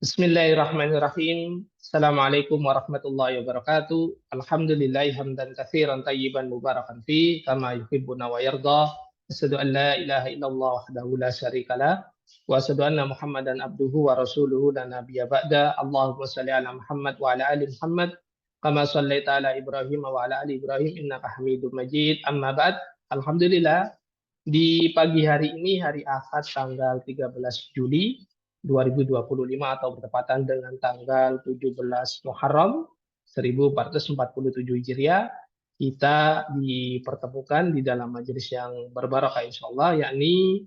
Bismillahirrahmanirrahim. Assalamualaikum warahmatullahi wabarakatuh. Alhamdulillahi hamdan katsiran tayyiban mubarakan fi kama yuhibbuna wa yarda. Asyhadu an la ilaha illallah wahdahu la syarikalah wa asyhadu anna Muhammadan abduhu wa rasuluhu la nabiyya ba'da. Allahumma shalli ala Muhammad wa ala ali Muhammad kama shallaita ala Ibrahim wa ala ali Ibrahim innaka Hamidum Majid. Amma ba'd. Alhamdulillah, di pagi hari ini, hari Ahad tanggal 13 Juli 2025 atau bertepatan dengan tanggal 17 Muharram 1447 Hijriah, kita dipertemukan di dalam majelis yang berbarokah insya Allah, yakni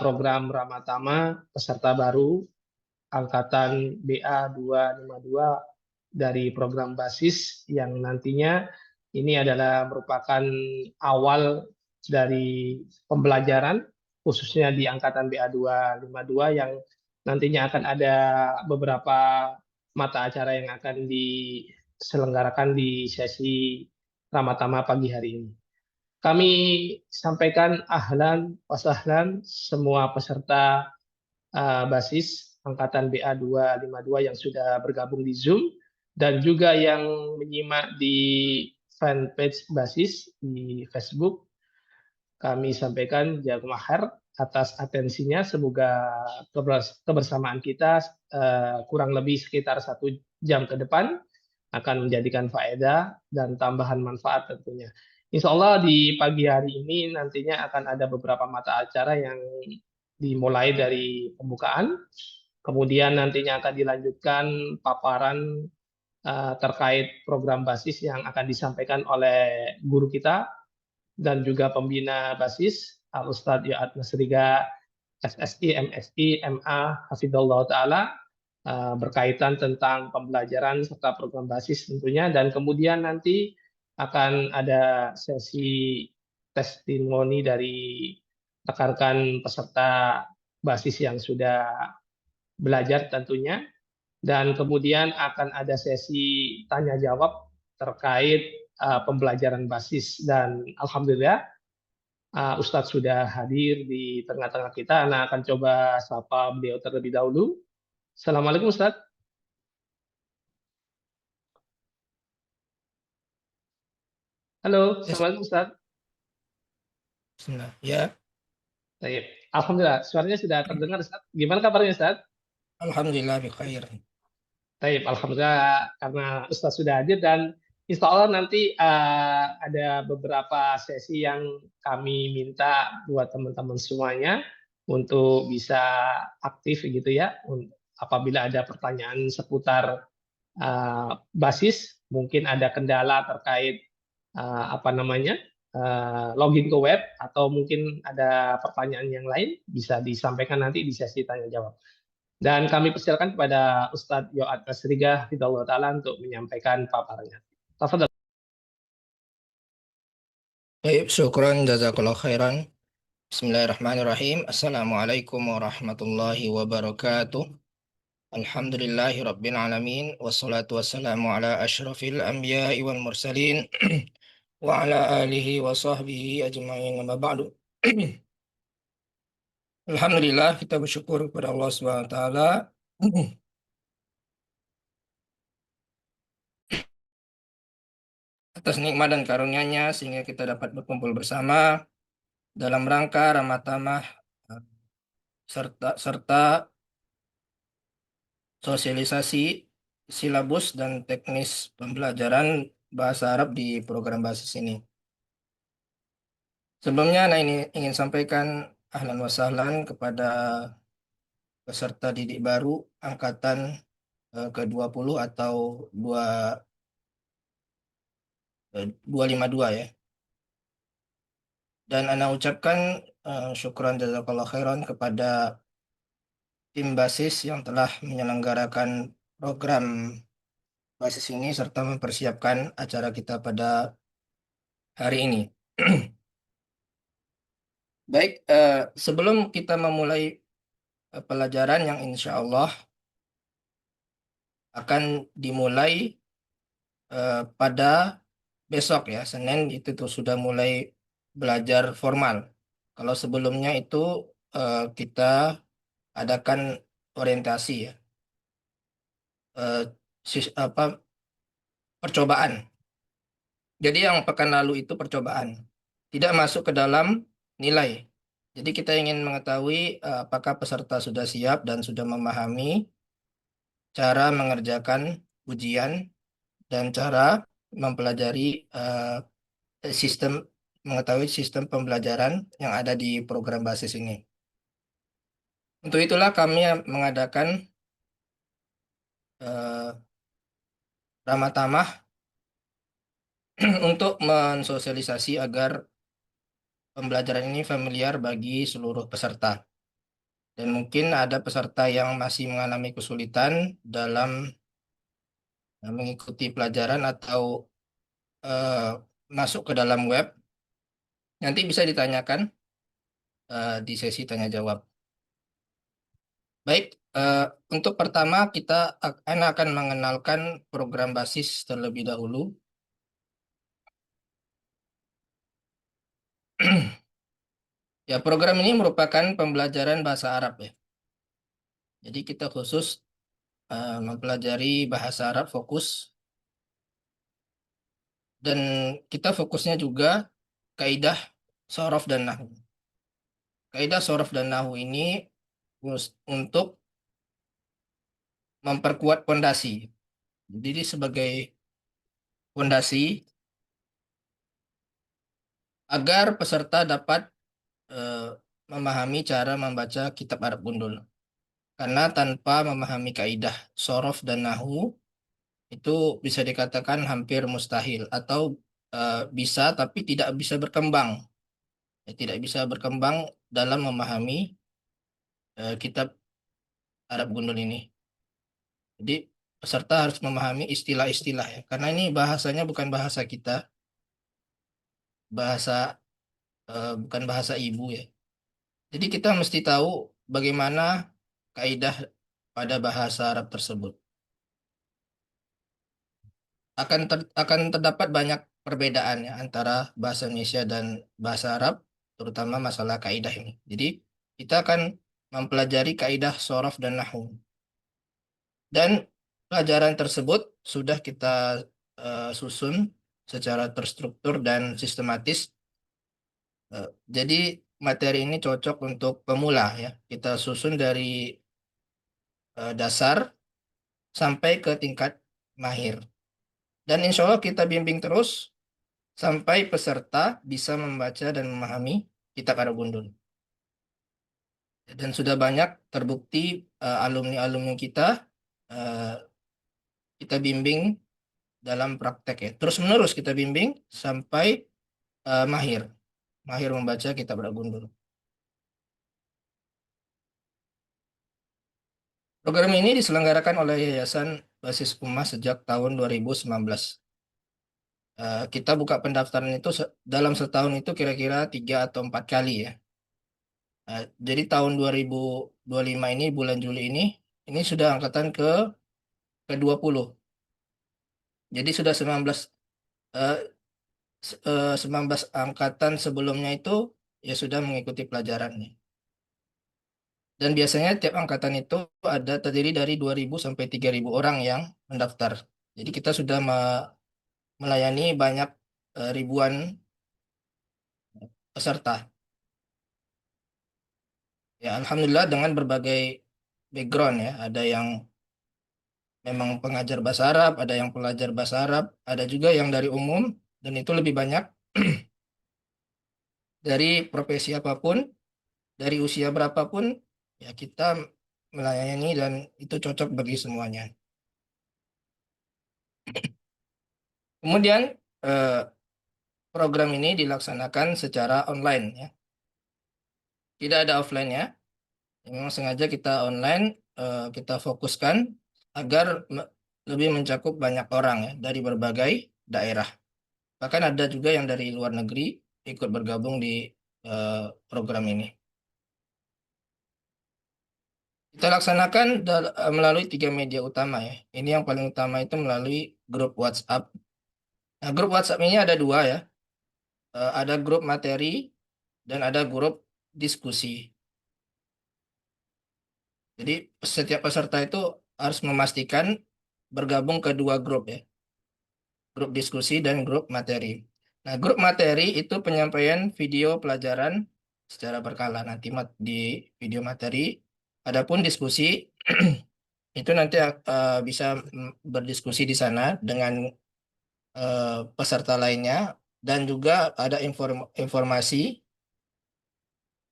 program Ramatama peserta baru angkatan BA 252 dari program basis yang nantinya ini adalah merupakan awal dari pembelajaran khususnya di angkatan BA 252 yang nantinya akan ada beberapa mata acara yang akan diselenggarakan di sesi Ramatama pagi hari ini. Kami sampaikan ahlan wa sahlan semua peserta basis angkatan BA 252 yang sudah bergabung di Zoom dan juga yang menyimak di fanpage basis di Facebook. Kami sampaikan jazakumullah khair atas atensinya. Semoga kebersamaan kita kurang lebih sekitar 1 jam ke depan akan menjadikan faedah dan tambahan manfaat tentunya. Insya Allah di pagi hari ini nantinya akan ada beberapa mata acara yang dimulai dari pembukaan, kemudian nantinya akan dilanjutkan paparan terkait program basis yang akan disampaikan oleh guru kita dan juga pembina basis Al-Ustadz Ya'ad Nasriga SSI, MSI, MA, Hafidhullah Ta'ala berkaitan tentang pembelajaran serta program basis tentunya, dan kemudian nanti akan ada sesi testimoni dari rekan-rekan peserta basis yang sudah belajar tentunya, dan kemudian akan ada sesi tanya jawab terkait pembelajaran basis. Dan alhamdulillah Ustadz sudah hadir di tengah-tengah kita. Nah, akan coba sapa beliau terlebih dahulu. Assalamualaikum Ustadz. Halo, Yes. Assalamualaikum Ustadz. Bismillah. Ya, Baik. Alhamdulillah, suaranya sudah terdengar Ustadz. Gimana kabarnya Ustadz? alhamdulillah bi khair. Baik, alhamdulillah karena Ustadz sudah hadir, dan insya Allah nanti ada beberapa sesi yang kami minta buat teman-teman semuanya untuk bisa aktif gitu ya. Apabila ada pertanyaan seputar basis, mungkin ada kendala terkait apa namanya login ke web, atau mungkin ada pertanyaan yang lain, bisa disampaikan nanti di sesi tanya jawab. Dan kami persilakan kepada Ustadz Yoat Nasriga Hidayatullah Ta'ala untuk menyampaikan paparannya. Tafadhal. Baik, syukran jazakallah khairan. Bismillahirrahmanirrahim. Assalamualaikum warahmatullahi wabarakatuh. Alhamdulillahi rabbil alamin. Wassalatu wassalamu ala asyrafil anbiya'i wal mursalin. Wa ala alihi wa sahbihi ajma'in wa ba'du. Alhamdulillah, kita bersyukur kepada Allah Subhanahu wa taala atas nikmat dan karunia-Nya sehingga kita dapat berkumpul bersama dalam rangka Ramatamah serta sosialisasi silabus dan teknis pembelajaran bahasa Arab di program basis ini. Sebelumnya, ini ingin sampaikan ahlan wa sahlan kepada peserta didik baru angkatan ke-20 atau 252 ya. Dan Ana ucapkan syukran jazakallah khairan kepada tim basis yang telah menyelenggarakan program basis ini serta mempersiapkan acara kita pada hari ini. Baik, sebelum kita memulai pelajaran yang insya Allah akan dimulai pada besok ya, Senin itu tuh sudah mulai belajar formal. Kalau sebelumnya itu kita adakan orientasi ya. percobaan. Jadi yang pekan lalu itu percobaan, tidak masuk ke dalam nilai. Jadi kita ingin mengetahui apakah peserta sudah siap dan sudah memahami cara mengerjakan ujian dan cara mempelajari sistem mengetahui sistem pembelajaran yang ada di program basis ini. Untuk itulah kami mengadakan ramah tamah untuk mensosialisasi agar pembelajaran ini familiar bagi seluruh peserta. Dan mungkin ada peserta yang masih mengalami kesulitan dalam mengikuti pelajaran atau masuk ke dalam web. Nanti bisa ditanyakan di sesi tanya jawab. Baik, untuk pertama kita akan mengenalkan program basis terlebih dahulu. Ya, program ini merupakan pembelajaran bahasa Arab ya. Jadi kita khusus mempelajari bahasa Arab fokus, dan kita fokusnya juga kaidah sorof dan nahu. Kaidah sorof dan nahu ini untuk memperkuat pondasi. Jadi sebagai pondasi agar peserta dapat memahami cara membaca kitab Arab gundul. Karena tanpa memahami kaidah sorof dan nahu itu bisa dikatakan hampir mustahil atau bisa tapi tidak bisa berkembang. Tidak bisa berkembang dalam memahami kitab Arab gundul ini. Jadi peserta harus memahami istilah-istilah ya. Karena ini bahasanya bukan bahasa kita, bahasa bukan bahasa ibu ya. Jadi kita mesti tahu bagaimana kaidah pada bahasa Arab tersebut. Akan terdapat banyak perbedaan ya antara bahasa Indonesia dan bahasa Arab, terutama masalah kaidah ini. Jadi kita akan mempelajari kaidah sorof dan nahu. Dan pelajaran tersebut sudah kita susun secara terstruktur dan sistematis. Jadi materi ini cocok untuk pemula ya. Kita susun dari dasar sampai ke tingkat mahir. Dan insya Allah kita bimbing terus sampai peserta bisa membaca dan memahami kitab Arab gundul. Dan sudah banyak terbukti alumni-alumni kita bimbing dalam praktek ya. Terus menerus kita bimbing sampai mahir membaca kitab Arab gundul. Program ini diselenggarakan oleh Yayasan Basis Ummah sejak tahun 2019. Kita buka pendaftaran itu dalam setahun itu kira-kira 3 atau 4 kali ya. Jadi tahun 2025 ini, bulan Juli ini sudah angkatan ke-20. Jadi sudah 19 angkatan sebelumnya itu ya sudah mengikuti pelajarannya. Dan biasanya tiap angkatan itu ada terdiri dari 2.000 sampai 3.000 orang yang mendaftar. Jadi kita sudah melayani banyak ribuan peserta. Ya, alhamdulillah dengan berbagai background ya. Ada yang memang pengajar bahasa Arab, ada yang pelajar bahasa Arab, ada juga yang dari umum, dan itu lebih banyak dari profesi apapun, dari usia berapapun, ya kita melayani dan itu cocok bagi semuanya. Kemudian program ini dilaksanakan secara online ya. Tidak ada offline ya. Memang sengaja kita online, kita fokuskan agar lebih mencakup banyak orang ya dari berbagai daerah. Bahkan ada juga yang dari luar negeri ikut bergabung di program ini. Kita laksanakan melalui 3 media utama ya. Ini yang paling utama itu melalui grup WhatsApp. Nah, grup WhatsApp ini ada 2 ya. Ada grup materi dan ada grup diskusi. Jadi setiap peserta itu harus memastikan bergabung ke dua grup ya, grup diskusi dan grup materi. Nah, grup materi itu penyampaian video pelajaran secara berkala nanti di video materi. Adapun diskusi itu nanti bisa berdiskusi di sana dengan peserta lainnya, dan juga ada informasi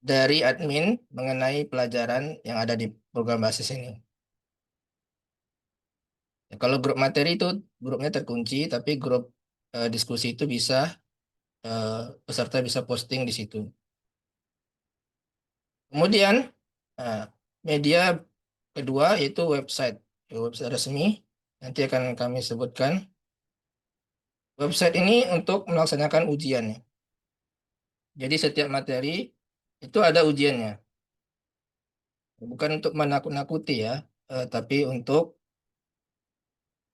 dari admin mengenai pelajaran yang ada di program basis ini. Ya, kalau grup materi itu grupnya terkunci, tapi grup diskusi itu bisa eh, peserta bisa posting di situ. Kemudian eh, media kedua yaitu website, website resmi. Nanti akan kami sebutkan. Website ini untuk melaksanakan ujian ya. Jadi setiap materi itu ada ujiannya. Bukan untuk menakut-nakuti ya, tapi untuk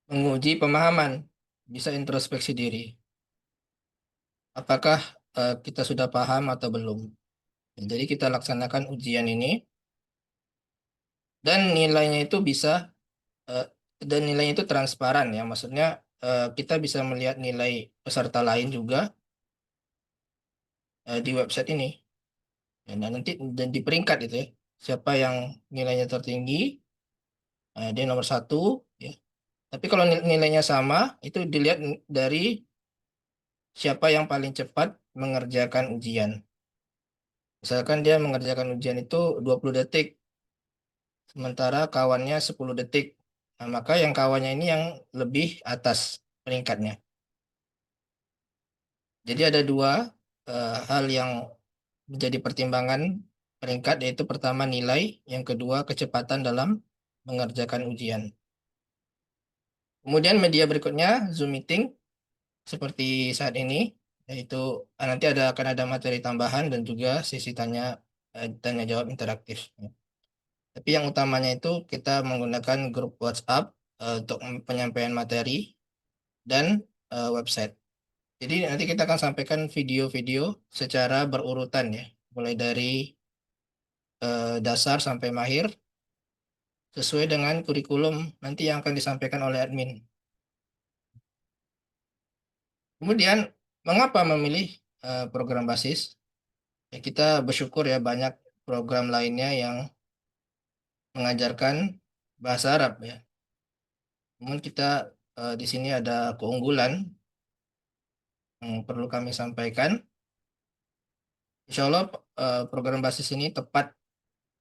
menguji pemahaman, bisa introspeksi diri. Apakah kita sudah paham atau belum? Jadi kita laksanakan ujian ini, dan nilainya itu bisa eh, dan nilainya itu transparan ya. Maksudnya kita bisa melihat nilai peserta lain juga di website ini. Dan nanti dan di peringkat itu ya, siapa yang nilainya tertinggi, dia nomor satu ya. Tapi kalau nilainya sama, itu dilihat dari siapa yang paling cepat mengerjakan ujian. Misalkan dia mengerjakan ujian itu 20 detik, sementara kawannya 10 detik. Nah, maka yang kawannya ini yang lebih atas peringkatnya. Jadi ada dua hal yang menjadi pertimbangan peringkat, yaitu pertama nilai, yang kedua kecepatan dalam mengerjakan ujian. Kemudian media berikutnya Zoom meeting seperti saat ini, yaitu nanti akan ada materi tambahan dan juga sesi tanya jawab interaktif. Tapi yang utamanya itu kita menggunakan grup WhatsApp untuk penyampaian materi dan website. Jadi nanti kita akan sampaikan video-video secara berurutan ya, mulai dari dasar sampai mahir sesuai dengan kurikulum nanti yang akan disampaikan oleh admin. Kemudian mengapa memilih program basis? Ya, kita bersyukur ya banyak program lainnya yang mengajarkan bahasa Arab ya. Namun kita di sini ada keunggulan yang perlu kami sampaikan. Insya Allah program basis ini tepat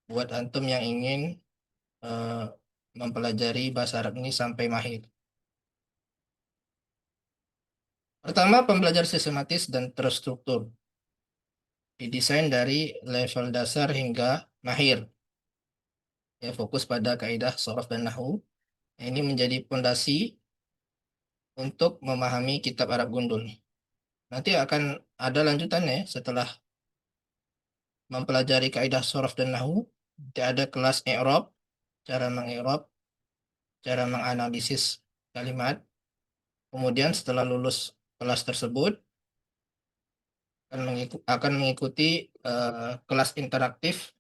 buat antum yang ingin eh, mempelajari bahasa Arab ini sampai mahir. Pertama, pembelajar sistematis dan terstruktur. Didesain dari level dasar hingga mahir. Ya, fokus pada kaidah sorof dan nahu. Ini menjadi pondasi untuk memahami kitab Arab Gundul. Nanti akan ada lanjutannya setelah mempelajari kaidah sorof dan nahu. Nanti ada kelas i'rab, cara mengi'rab, cara menganalisis kalimat. Kemudian setelah lulus kelas tersebut akan mengikuti kelas interaktif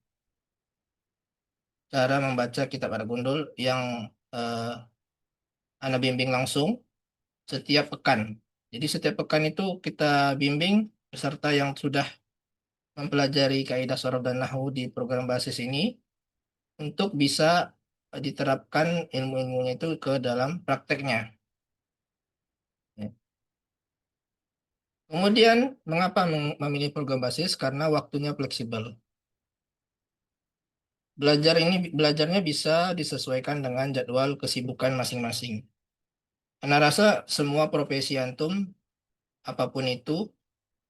cara membaca kitab Arab Gundul yang uh, Anda bimbing langsung setiap pekan. Jadi setiap pekan itu kita bimbing peserta yang sudah mempelajari kaidah sorof dan nahwu di program basis ini untuk bisa diterapkan ilmu-ilmunya itu ke dalam prakteknya. Ya. Kemudian mengapa memilih program basis? Karena waktunya fleksibel. Belajarnya bisa disesuaikan dengan jadwal kesibukan masing-masing. Karena rasa semua profesi antum apapun itu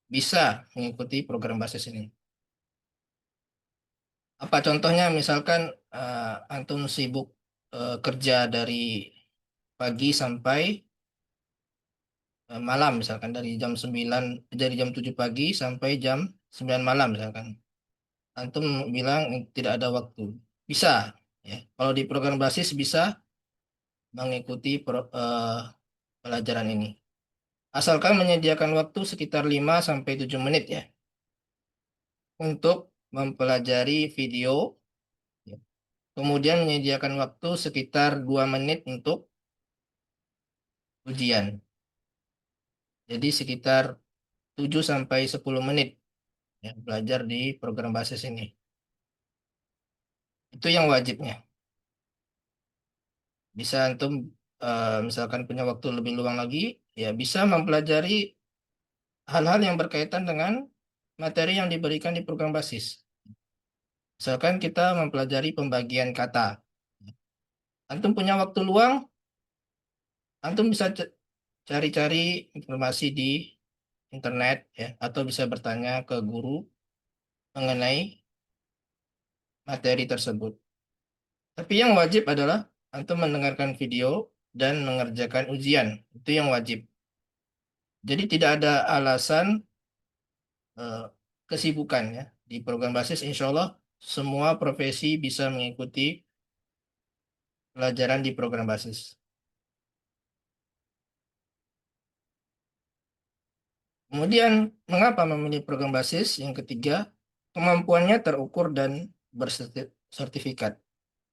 bisa mengikuti program basis ini. Apa contohnya? Misalkan antum sibuk kerja dari pagi sampai malam, misalkan dari jam 7 pagi sampai jam 9 malam misalkan. Antum bilang tidak ada waktu. Bisa ya. Kalau di program basis bisa mengikuti pelajaran ini. Asalkan menyediakan waktu sekitar 5 sampai 7 menit ya untuk mempelajari video. Ya. Kemudian menyediakan waktu sekitar 2 menit untuk ujian. Jadi sekitar 7 sampai 10 menit ya, belajar di program basis ini. Itu yang wajibnya. Bisa antum misalkan punya waktu lebih luang lagi, ya bisa mempelajari hal-hal yang berkaitan dengan materi yang diberikan di program basis. Misalkan kita mempelajari pembagian kata. Antum punya waktu luang, antum bisa cari-cari informasi di internet ya, atau bisa bertanya ke guru mengenai materi tersebut. Tapi yang wajib adalah antum mendengarkan video dan mengerjakan ujian. Itu yang wajib. Jadi tidak ada alasan eh, kesibukan ya. Di program basis insya Allah semua profesi bisa mengikuti pelajaran di program basis. Kemudian, mengapa memilih program basis? Yang ketiga, kemampuannya terukur dan bersertifikat.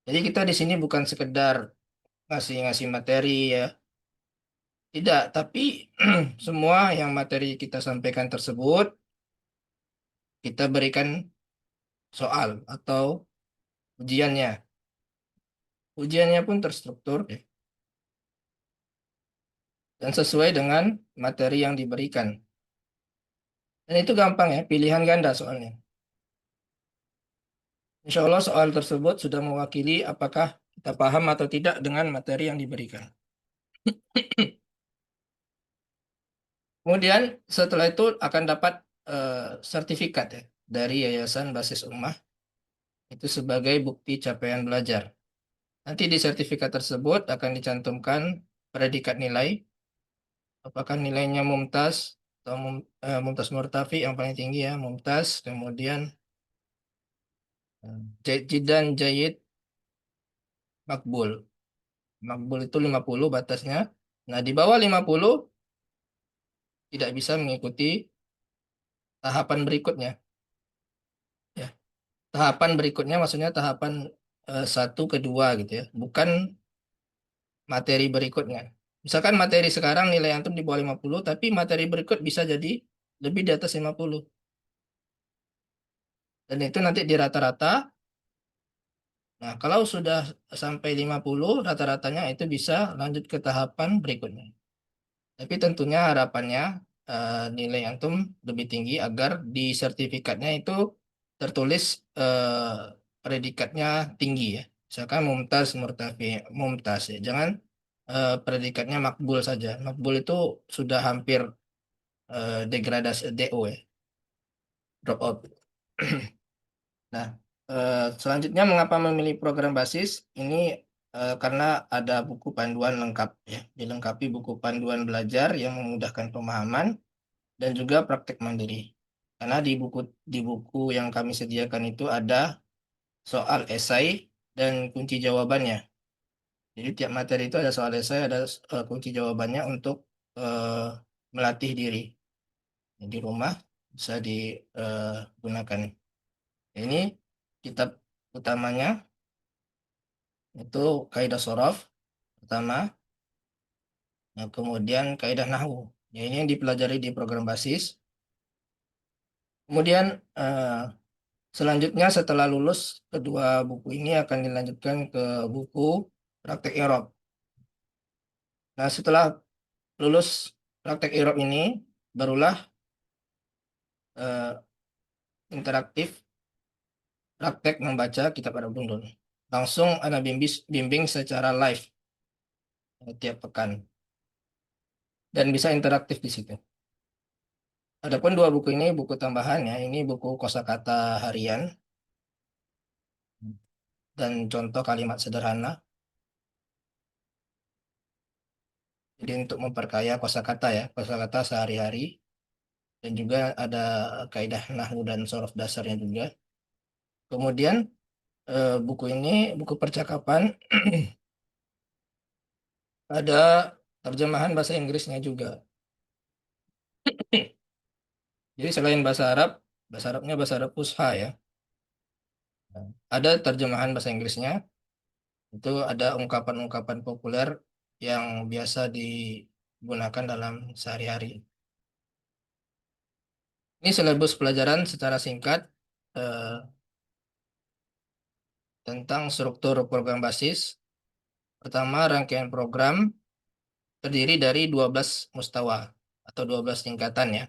Jadi kita di sini bukan sekedar ngasih-ngasih materi ya, tidak, tapi semua yang materi kita sampaikan tersebut kita berikan soal atau ujiannya. Ujiannya pun terstruktur ya, dan sesuai dengan materi yang diberikan. Dan itu gampang ya, pilihan ganda soalnya. Insya Allah soal tersebut sudah mewakili apakah kita paham atau tidak dengan materi yang diberikan. Kemudian setelah itu akan dapat sertifikat ya dari Yayasan Basis Ummah itu sebagai bukti capaian belajar. Nanti di sertifikat tersebut akan dicantumkan predikat nilai, apakah nilainya mumtaz atau mumtaz murtafi yang paling tinggi ya, mumtaz, kemudian jidan jayid makbul. Makbul itu 50 batasnya. Nah, di bawah 50 tidak bisa mengikuti tahapan berikutnya. Ya, tahapan berikutnya maksudnya tahapan 1 ke 2 gitu ya, bukan materi berikutnya. Misalkan materi sekarang nilai antum di bawah 50, tapi materi berikut bisa jadi lebih di atas 50. Dan itu nanti di rata-rata. Nah, kalau sudah sampai 50 rata-ratanya itu bisa lanjut ke tahapan berikutnya. Tapi tentunya harapannya nilai antum lebih tinggi agar di sertifikatnya itu tertulis predikatnya tinggi ya. Misalkan mumtaz, murtafi, mumtaz ya. Jangan predikatnya makbul saja. Makbul itu sudah hampir degradasi DO ya, drop out. Nah, selanjutnya mengapa memilih program basis? Ini karena ada buku panduan lengkap ya, dilengkapi buku panduan belajar yang memudahkan pemahaman dan juga praktek mandiri. Karena di buku yang kami sediakan itu ada soal esai dan kunci jawabannya. Jadi tiap materi itu ada soal esai, ada kunci jawabannya untuk eh, melatih diri. Di rumah bisa digunakan. Ini kitab utamanya itu kaidah sorof pertama, nah, kemudian kaidah nahwu. Ya, ini yang dipelajari di program basis. Kemudian selanjutnya setelah lulus kedua buku ini akan dilanjutkan ke buku praktek I'rab. Nah, setelah lulus praktek I'rab ini barulah eh, interaktif praktek membaca kitab Arab Bundul. Langsung Anda bimbing secara live tiap pekan dan bisa interaktif di situ. Adapun dua buku ini buku tambahan ya, ini buku kosakata harian dan contoh kalimat sederhana. Jadi untuk memperkaya kosakata ya, kosakata sehari-hari dan juga ada kaidah nahwu dan sorof dasarnya juga. Kemudian buku ini buku percakapan ada terjemahan bahasa Inggrisnya juga. Jadi selain bahasa Arabnya bahasa Arab Fusha ya. Ada terjemahan bahasa Inggrisnya. Itu ada ungkapan-ungkapan populer yang biasa gunakan dalam sehari-hari. Ini silabus pelajaran secara singkat tentang struktur program basis. Pertama, rangkaian program terdiri dari 12 mustawa atau 12 tingkatan ya.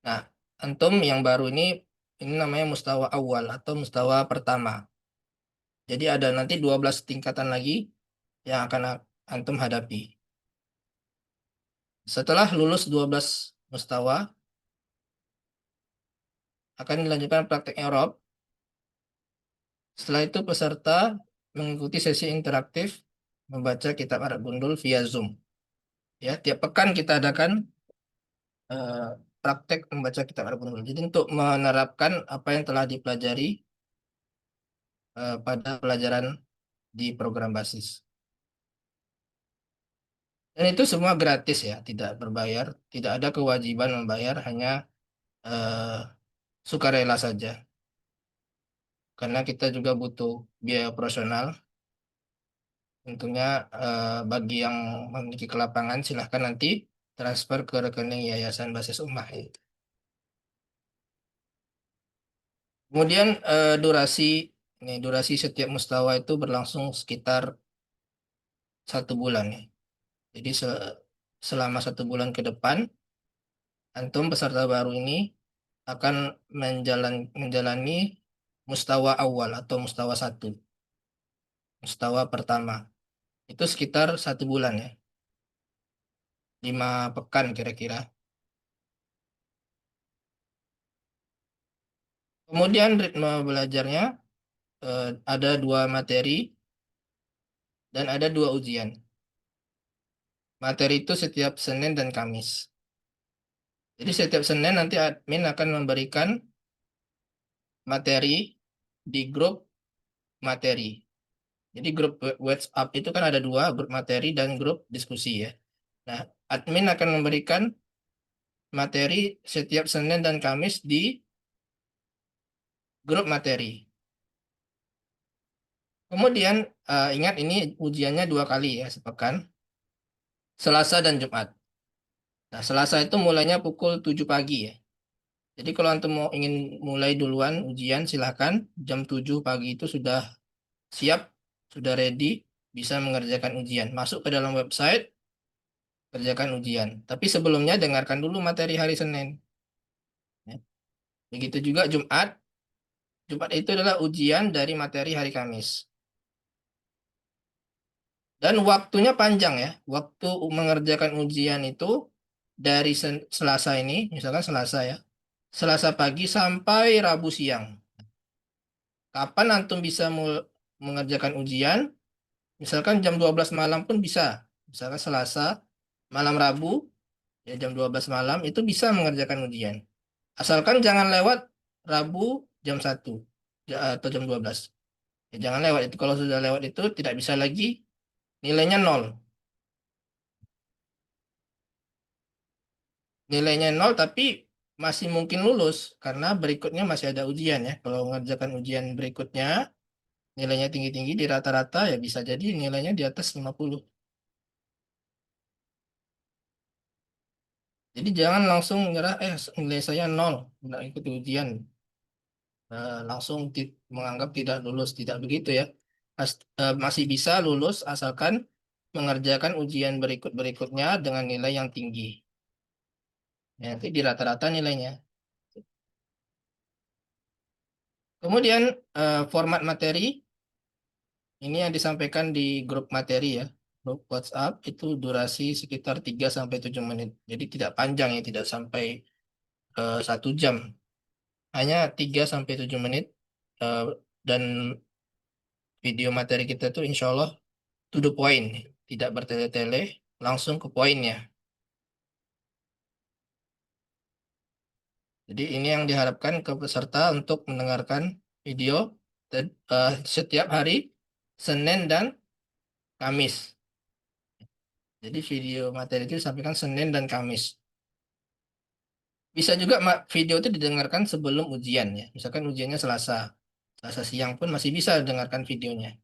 Nah, antum yang baru ini namanya mustawa awal atau mustawa pertama. Jadi ada nanti 12 tingkatan lagi yang akan antum hadapi. Setelah lulus 12 mustawa, akan dilanjutkan praktek Eropa. Setelah itu peserta mengikuti sesi interaktif membaca kitab Arab Gundul via Zoom. Ya, tiap pekan kita adakan eh, praktek membaca kitab Arab Gundul. Jadi untuk menerapkan apa yang telah dipelajari pada pelajaran di program basis. Dan itu semua gratis ya, tidak berbayar, tidak ada kewajiban membayar, hanya eh, sukarela saja. Karena kita juga butuh biaya operasional. Tentunya bagi yang memiliki kelapangan silahkan nanti transfer ke rekening Yayasan Basis Ummah. Kemudian durasi setiap mustawa itu berlangsung sekitar 1 bulan ya. Jadi selama 1 bulan ke depan, antum peserta baru ini akan menjalani mustawa awal atau mustawa 1, mustawa pertama. Itu sekitar 1 bulan ya, 5 pekan kira-kira. Kemudian ritme belajarnya ada 2 materi dan ada 2 ujian. Materi itu setiap Senin dan Kamis. Jadi setiap Senin nanti admin akan memberikan materi di grup materi. Jadi grup WhatsApp itu kan ada 2, grup materi dan grup diskusi ya. Nah, admin akan memberikan materi setiap Senin dan Kamis di grup materi. Kemudian ingat ini ujiannya 2 kali ya sepekan, Selasa dan Jumat. Nah, Selasa itu mulainya pukul 7 pagi ya. Jadi kalau antum ingin mulai duluan ujian silahkan jam 7 pagi itu sudah siap, sudah ready, bisa mengerjakan ujian. Masuk ke dalam website, kerjakan ujian. Tapi sebelumnya dengarkan dulu materi hari Senin. Ya. Begitu juga Jumat. Jumat itu adalah ujian dari materi hari Kamis. Dan waktunya panjang ya. Waktu mengerjakan ujian itu dari Selasa ini, misalkan Selasa ya. Selasa pagi sampai Rabu siang. Kapan antum bisa mengerjakan ujian? Misalkan jam 12 malam pun bisa. Misalkan Selasa, malam Rabu, ya jam 12 malam itu bisa mengerjakan ujian. Asalkan jangan lewat Rabu jam 1 atau jam 12. Ya, jangan lewat itu. Kalau sudah lewat itu tidak bisa lagi, nilainya 0. Nilainya 0 tapi masih mungkin lulus karena berikutnya masih ada ujian ya. Kalau mengerjakan ujian berikutnya nilainya tinggi-tinggi di rata-rata ya bisa jadi nilainya di atas 50. Jadi jangan langsung nyerah, nilai saya 0, nggak ikut ujian. Langsung menganggap tidak lulus, tidak begitu ya. Masih bisa lulus asalkan mengerjakan ujian berikutnya dengan nilai yang tinggi. Ya, nanti di rata-rata nilainya. Kemudian format materi ini yang disampaikan di grup materi ya. Grup WhatsApp itu durasi sekitar 3 sampai 7 menit. Jadi tidak panjang ya, tidak sampai 1 jam. Hanya 3 sampai 7 menit. Eh, dan video materi kita tuh insya Allah to the point. Tidak bertele-tele, langsung ke poinnya. Jadi ini yang diharapkan ke peserta untuk mendengarkan video setiap hari Senin dan Kamis. Jadi video materi itu disampaikan Senin dan Kamis. Bisa juga video itu didengarkan sebelum ujian ya. Misalkan ujiannya Selasa. Selasa siang pun masih bisa dengarkan videonya.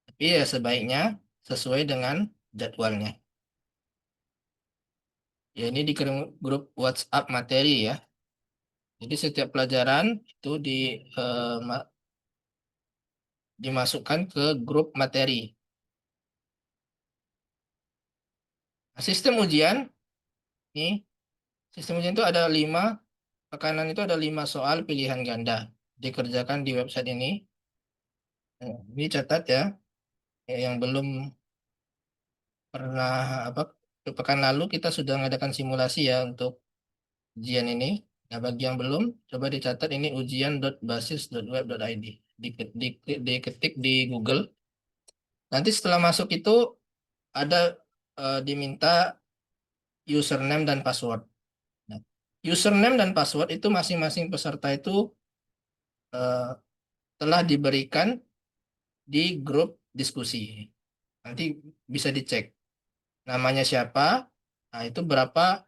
Tapi ya sebaiknya sesuai dengan jadwalnya. Ya, ini di grup WhatsApp materi ya. Jadi setiap pelajaran itu dimasukkan ke grup materi. Nah, sistem ujian ini, sistem ujian itu ada 5, tekanan itu ada 5 soal pilihan ganda. Dikerjakan di website ini. Nah, ini catat ya, yang belum pernah apa, pekan lalu kita sudah mengadakan simulasi ya untuk ujian ini. Nah, bagi yang belum, coba dicatat ini ujian.basis.web.id. Diketik di Google. Nanti setelah masuk itu ada diminta username dan password. Nah, username dan password itu masing-masing peserta itu eh, telah diberikan di grup diskusi. Nanti bisa dicek namanya siapa, nah itu berapa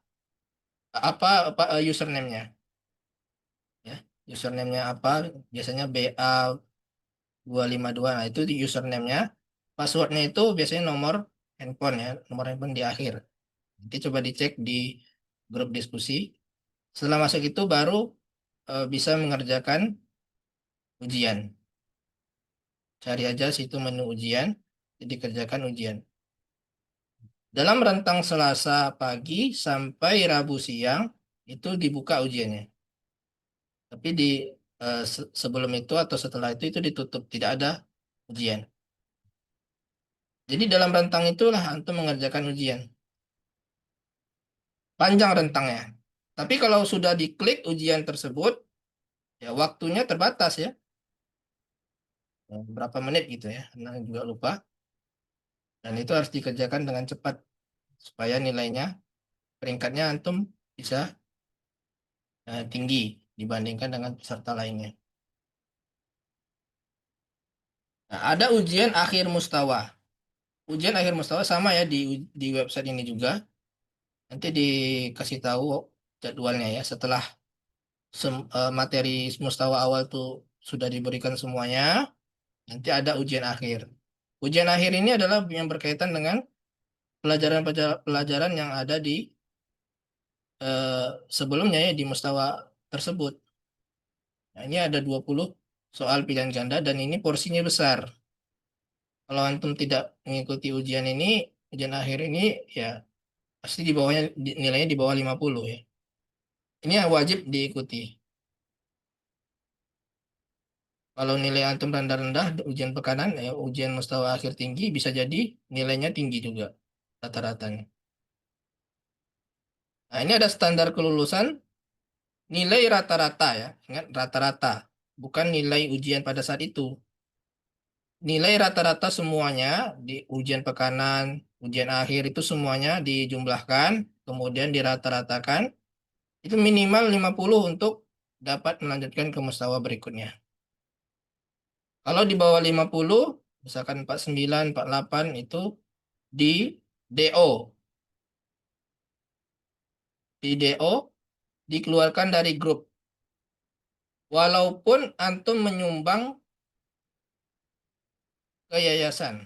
apa username-nya ya. Username-nya apa? Biasanya BA252. Nah, itu di username-nya. Passwordnya itu biasanya nomor handphone ya, nomor handphone di akhir. Nanti coba dicek di grup diskusi. Setelah masuk itu baru bisa mengerjakan ujian. Cari aja situ menu ujian, jadi kerjakan ujian. Dalam rentang Selasa pagi sampai Rabu siang itu dibuka ujiannya. Tapi sebelum itu atau setelah itu ditutup, tidak ada ujian. Jadi dalam rentang itulah antum mengerjakan ujian. Panjang rentangnya. Tapi kalau sudah diklik ujian tersebut, ya waktunya terbatas ya. Berapa menit gitu ya. Nah, juga lupa. Dan itu harus dikerjakan dengan cepat supaya nilainya, peringkatnya antum bisa tinggi dibandingkan dengan peserta lainnya. Nah, ada ujian akhir mustawa. Ujian akhir mustawa sama ya di website ini juga. Nanti dikasih tahu jadwalnya ya. Setelah materi mustawa awal tuh sudah diberikan semuanya, nanti ada ujian akhir. Ujian akhir ini adalah yang berkaitan dengan pelajaran-pelajaran yang ada di sebelumnya ya di mustawa tersebut. Nah, ini ada 20 soal pilihan ganda dan ini porsinya besar. Kalau antum tidak mengikuti ujian ini, ujian akhir ini ya pasti di bawahnya nilainya di bawah 50 ya. Ini yang wajib diikuti. Kalau nilai antum rendah-rendah ujian pekanan ya ujian mustawa akhir tinggi bisa jadi nilainya tinggi juga rata-ratanya. Nah, ini ada standar kelulusan nilai rata-rata ya. Ingat rata-rata, bukan nilai ujian pada saat itu. Nilai rata-rata semuanya di ujian pekanan, ujian akhir itu semuanya dijumlahkan, kemudian dirata-ratakan. Itu minimal 50 untuk dapat melanjutkan ke mustawa berikutnya. Kalau di bawah 50, misalkan 49, 48 itu di DO. Di DO dikeluarkan dari grup. Walaupun antum menyumbang ke yayasan.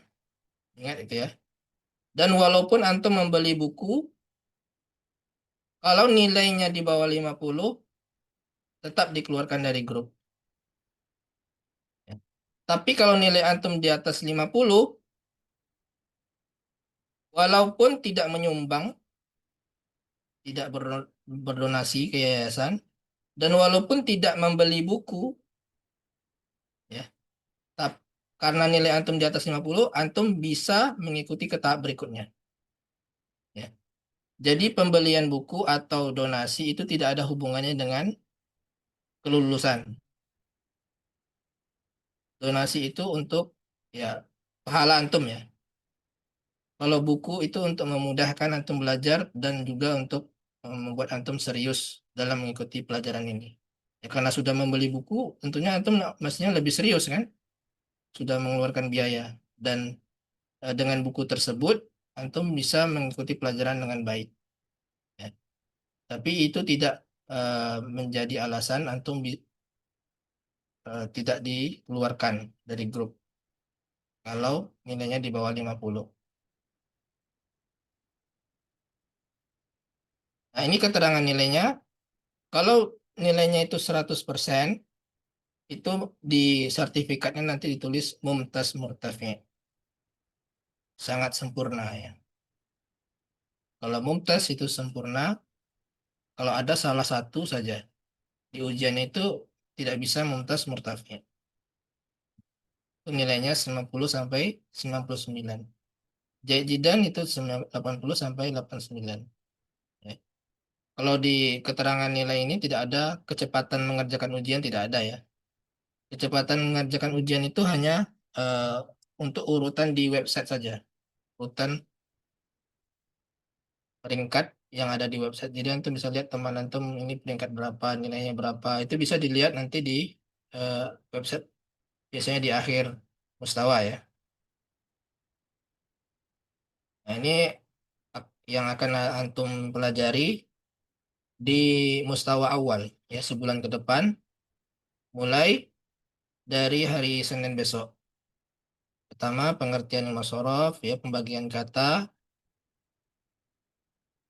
Ingat itu ya. Dan walaupun antum membeli buku, kalau nilainya di bawah 50, tetap dikeluarkan dari grup. Ya. Tapi kalau nilai antum di atas 50, walaupun tidak menyumbang, tidak berdonasi ke yayasan, dan walaupun tidak membeli buku, ya, karena nilai antum di atas 50, antum bisa mengikuti ke tahap berikutnya. Ya. Jadi pembelian buku atau donasi itu tidak ada hubungannya dengan kelulusan. Donasi itu untuk ya pahala antum ya. Kalau buku itu untuk memudahkan antum belajar dan juga untuk membuat antum serius dalam mengikuti pelajaran ini. Ya, karena sudah membeli buku, tentunya antum mestinya lebih serius kan? Sudah mengeluarkan biaya dan dengan buku tersebut antum bisa mengikuti pelajaran dengan baik. Ya. Tapi itu tidak menjadi alasan antum tidak dikeluarkan dari grup kalau nilainya di bawah 50. Nah, ini keterangan nilainya. Kalau nilainya itu 100%, itu di sertifikatnya nanti ditulis mumtaz murtafi. Sangat sempurna ya. Kalau mumtaz itu sempurna, kalau ada salah satu saja di ujian itu tidak bisa mumtaz murtafi. Itu nilainya 90 sampai 99. Jayidan itu 80 sampai 89. Ya. Kalau di keterangan nilai ini tidak ada kecepatan mengerjakan ujian, tidak ada ya. Kecepatan mengerjakan ujian itu hanya eh, untuk urutan di website saja. Urutan peringkat yang ada di website. Jadi antum bisa lihat teman antum ini peringkat berapa, nilainya berapa. Itu bisa dilihat nanti di eh, website, biasanya di akhir mustawa ya. Nah, ini yang akan antum pelajari di mustawa awal ya, sebulan ke depan, mulai dari hari Senin besok. Pertama, pengertian ilmu sorof ya, pembagian kata,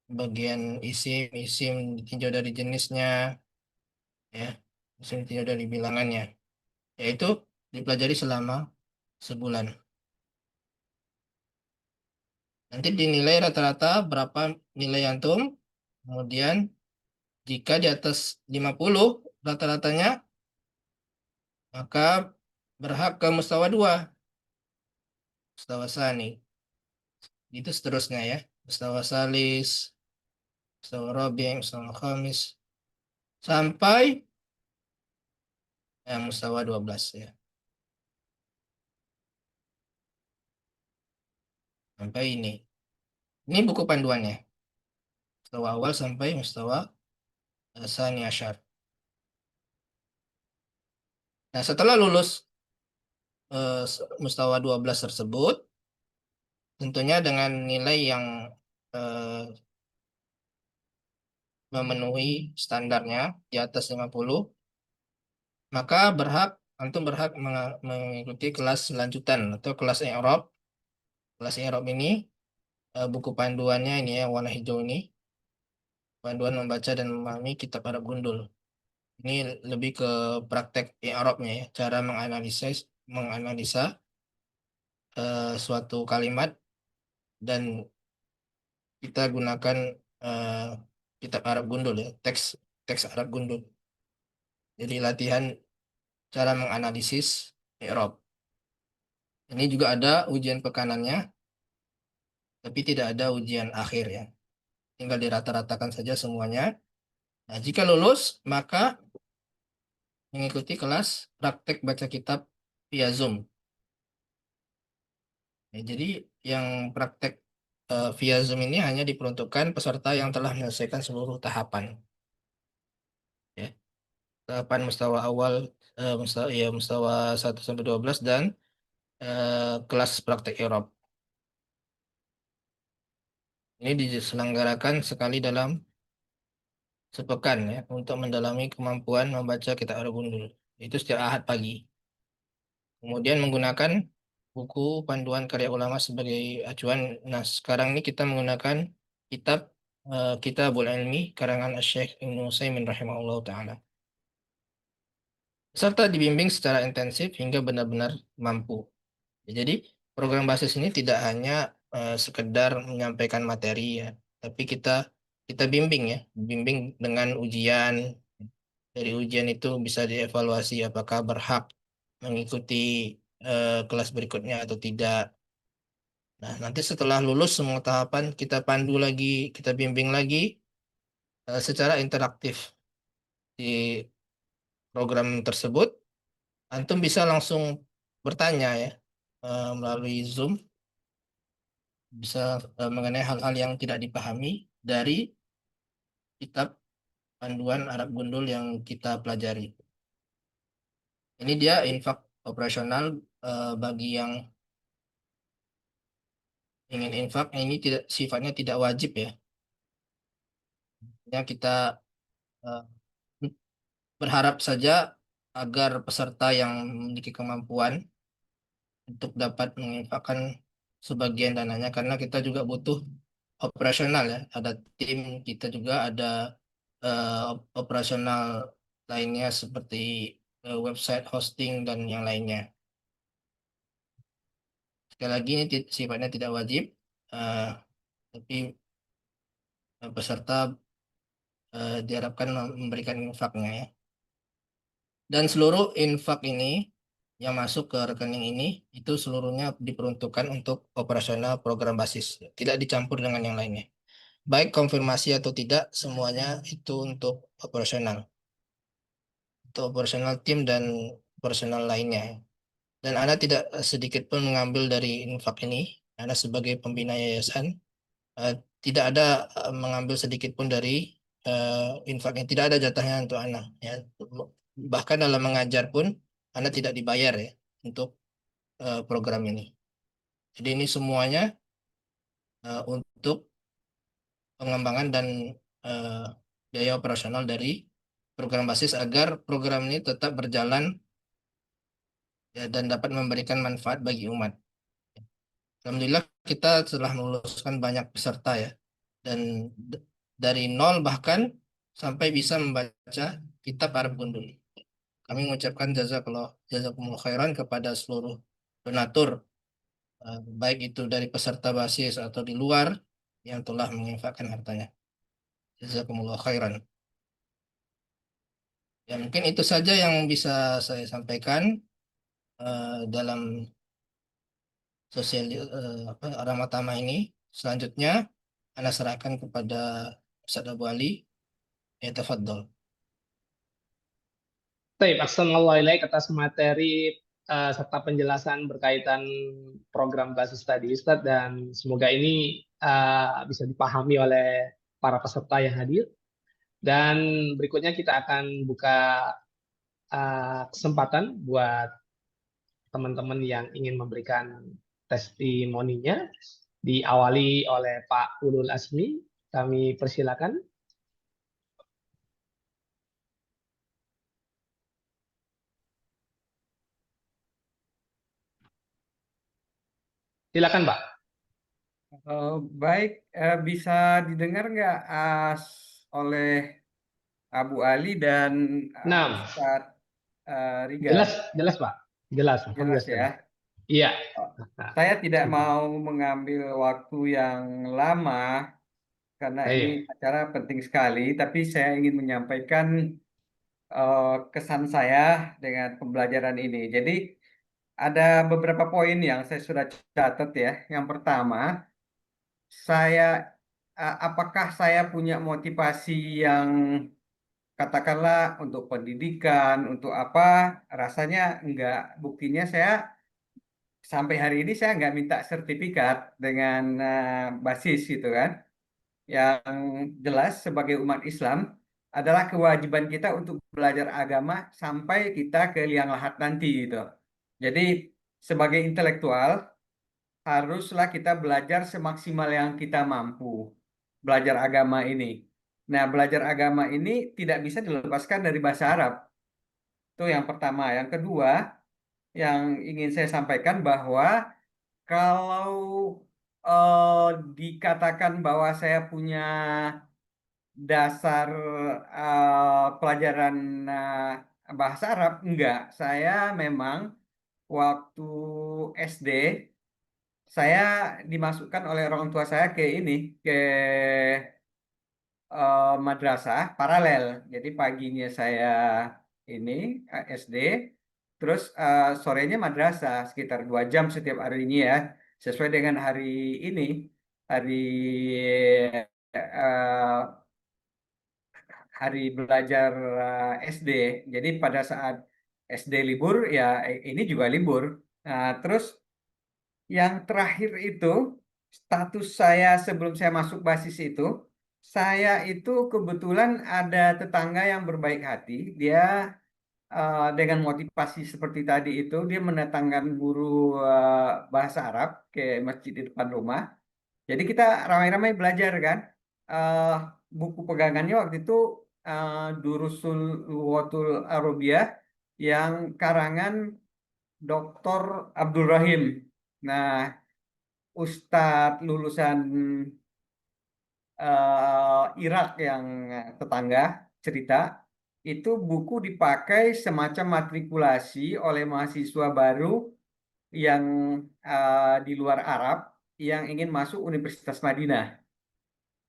bagian isim ditinjau dari jenisnya ya, isim ditinjau dari bilangannya. Yaitu dipelajari selama sebulan. Nanti dinilai rata-rata berapa nilai antum. Kemudian jika di atas 50 rata-ratanya, maka berhak ke mustawa 2, mustawa sani. Itu seterusnya ya. Mustawa salis, mustawa rabi', mustawa khamis, sampai mustawa 12 ya. Sampai ini. Ini buku panduannya. Mustawa awal sampai mustawa sani asyar. Nah, setelah lulus mustawa 12 tersebut, tentunya dengan nilai yang eh, memenuhi standarnya di atas 50, maka antum berhak mengikuti kelas lanjutan atau kelas i'rab. Kelas i'rab ini buku panduannya ini ya, warna hijau ini, panduan membaca dan memahami kitab Arab gundul. Ini lebih ke praktek i'rabnya ya, cara menganalisa suatu kalimat, dan kita gunakan eh, kitab Arab gundul ya, teks teks Arab gundul. Jadi latihan cara menganalisis i'rab. Ini juga ada ujian pekanannya, tapi tidak ada ujian akhir ya. Tinggal dirata-ratakan saja semuanya. Nah, jika lulus, maka mengikuti kelas praktek baca kitab via Zoom. Ya, jadi yang praktek via Zoom ini hanya diperuntukkan peserta yang telah menyelesaikan seluruh tahapan. Ya. Tahapan mustawa awal, mustawa 1 sampai 12, dan kelas praktek Eropa. Ini diselenggarakan sekali dalam sepekan ya, untuk mendalami kemampuan membaca kitab Ar-Gundul. Itu setiap Ahad pagi. Kemudian menggunakan buku panduan karya ulama sebagai acuan. Nah, sekarang ini kita menggunakan kitab Kitabul Ilmi karangan Syekh Ibnu Utsaimin rahimahullah taala. Serta dibimbing secara intensif hingga benar-benar mampu. Jadi program basis ini tidak hanya sekedar menyampaikan materi ya, tapi kita kita bimbing ya, bimbing dengan ujian. Dari ujian itu bisa dievaluasi apakah berhak mengikuti kelas berikutnya atau tidak. Nah, nanti setelah lulus semua tahapan, kita pandu lagi, kita bimbing lagi secara interaktif di program tersebut. Antum bisa langsung bertanya ya, melalui Zoom, bisa mengenai hal-hal yang tidak dipahami dari kitab panduan Arab Gundul yang kita pelajari. Ini dia infak operasional bagi yang ingin infak. Ini tidak, sifatnya tidak wajib ya. Ya, kita eh, berharap saja agar peserta yang memiliki kemampuan untuk dapat menginfakkan sebagian dananya, karena kita juga butuh operasional ya. Ada tim kita juga, ada operasional lainnya seperti website hosting dan yang lainnya. Sekali lagi ini sifatnya tidak wajib, eh, tapi peserta diharapkan memberikan infaknya ya. Dan seluruh infak ini yang masuk ke rekening ini itu seluruhnya diperuntukkan untuk operasional program basis, tidak dicampur dengan yang lainnya. Baik konfirmasi atau tidak, semuanya itu untuk operasional tim dan operasional lainnya. Dan Anda tidak sedikit pun mengambil dari infak ini. Anda sebagai pembina yayasan eh, tidak ada mengambil sedikit pun dari infaknya. Tidak ada jatahnya untuk Anda. Ya. Bahkan dalam mengajar pun Anda tidak dibayar ya untuk program ini. Jadi ini semuanya untuk pengembangan dan eh, biaya operasional dari program basis agar program ini tetap berjalan ya, dan dapat memberikan manfaat bagi umat. Alhamdulillah kita telah meluluskan banyak peserta ya, dan dari nol bahkan sampai bisa membaca kitab Arab Gundul. Kami mengucapkan jazakumullah khairan kepada seluruh donatur, baik itu dari peserta basis atau di luar yang telah menginfakkan hartanya. Jazakumullah khairan. Ya mungkin itu saja yang bisa saya sampaikan dalam sosial Rahmat Tamah ini. Selanjutnya, Anda serahkan kepada Ustaz Abu Ali. Ya, tafadhol. Baik, Assalamualaikum atas materi serta penjelasan berkaitan program basis tadi, Ustadz, dan semoga ini bisa dipahami oleh para peserta yang hadir. Dan berikutnya kita akan buka kesempatan buat teman-teman yang ingin memberikan testimoninya, diawali oleh Pak Ulul Asmi. Kami persilakan. Silakan, Pak. Baik, bisa didengar nggak oleh Abu Ali dan Nah, Ustadz Riga? jelas, jelas, Pak. Jelas, Jelas alhamdulillah ya. jelas. Iya. Oh, Nah, saya tidak mau mengambil waktu yang lama karena ini baik. acara penting sekali, tapi saya ingin menyampaikan kesan saya dengan pembelajaran ini. Jadi ada beberapa poin yang saya sudah catat ya. Yang pertama, saya apakah saya punya motivasi yang katakanlah untuk pendidikan, untuk apa? Rasanya enggak. Buktinya saya sampai hari ini saya nggak minta sertifikat dengan basis gitu kan. Yang jelas sebagai umat Islam adalah kewajiban kita untuk belajar agama sampai kita ke liang lahat nanti gitu. Jadi sebagai intelektual haruslah kita belajar semaksimal yang kita mampu belajar agama ini. Nah, belajar agama ini tidak bisa dilepaskan dari bahasa Arab. Itu yang pertama. Yang kedua, yang ingin saya sampaikan bahwa kalau eh, dikatakan bahwa saya punya dasar pelajaran bahasa Arab, enggak. Saya memang waktu SD saya dimasukkan oleh orang tua saya ke ini ke madrasah paralel. Jadi paginya saya ini SD, terus sorenya madrasah sekitar 2 jam setiap harinya ya, sesuai dengan hari ini, hari hari belajar SD. Jadi pada saat SD libur ya ini juga libur. Nah, terus yang terakhir itu status saya sebelum saya masuk basis itu, saya itu kebetulan ada tetangga yang berbaik hati. Dia dengan motivasi seperti tadi itu, dia mendatangkan guru bahasa Arab ke masjid di depan rumah. Jadi kita ramai-ramai belajar kan. Eh, Buku pegangannya waktu itu Durusul Lughatul Arabiyah yang karangan Dr. Abdul Rahim. Nah, Ustadz lulusan Irak yang tetangga cerita, itu buku dipakai semacam matrikulasi oleh mahasiswa baru yang di luar Arab yang ingin masuk Universitas Madinah.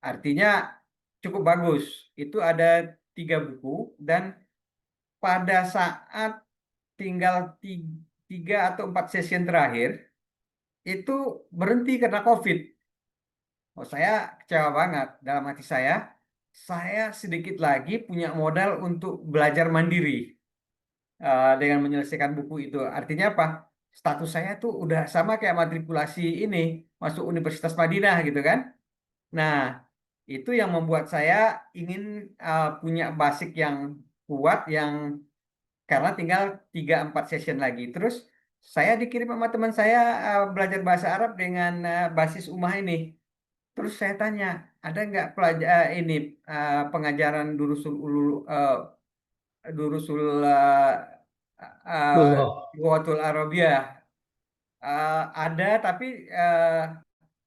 Artinya cukup bagus. Itu ada 3 buku dan pada saat tinggal 3 atau 4 session terakhir itu berhenti karena COVID. Oh, saya kecewa banget dalam hati saya sedikit lagi punya modal untuk belajar mandiri dengan menyelesaikan buku itu. Artinya apa? Status saya tuh udah sama kayak matrikulasi ini masuk Universitas Madinah gitu kan. Nah, itu yang membuat saya ingin punya basic yang kuat yang karena tinggal 3-4 session lagi. Terus saya dikirim sama teman saya belajar bahasa Arab dengan basis Ummah ini. Terus saya tanya, ada nggak ini pengajaran durusul Dullah. Lughatul Arabiyah? Ada, tapi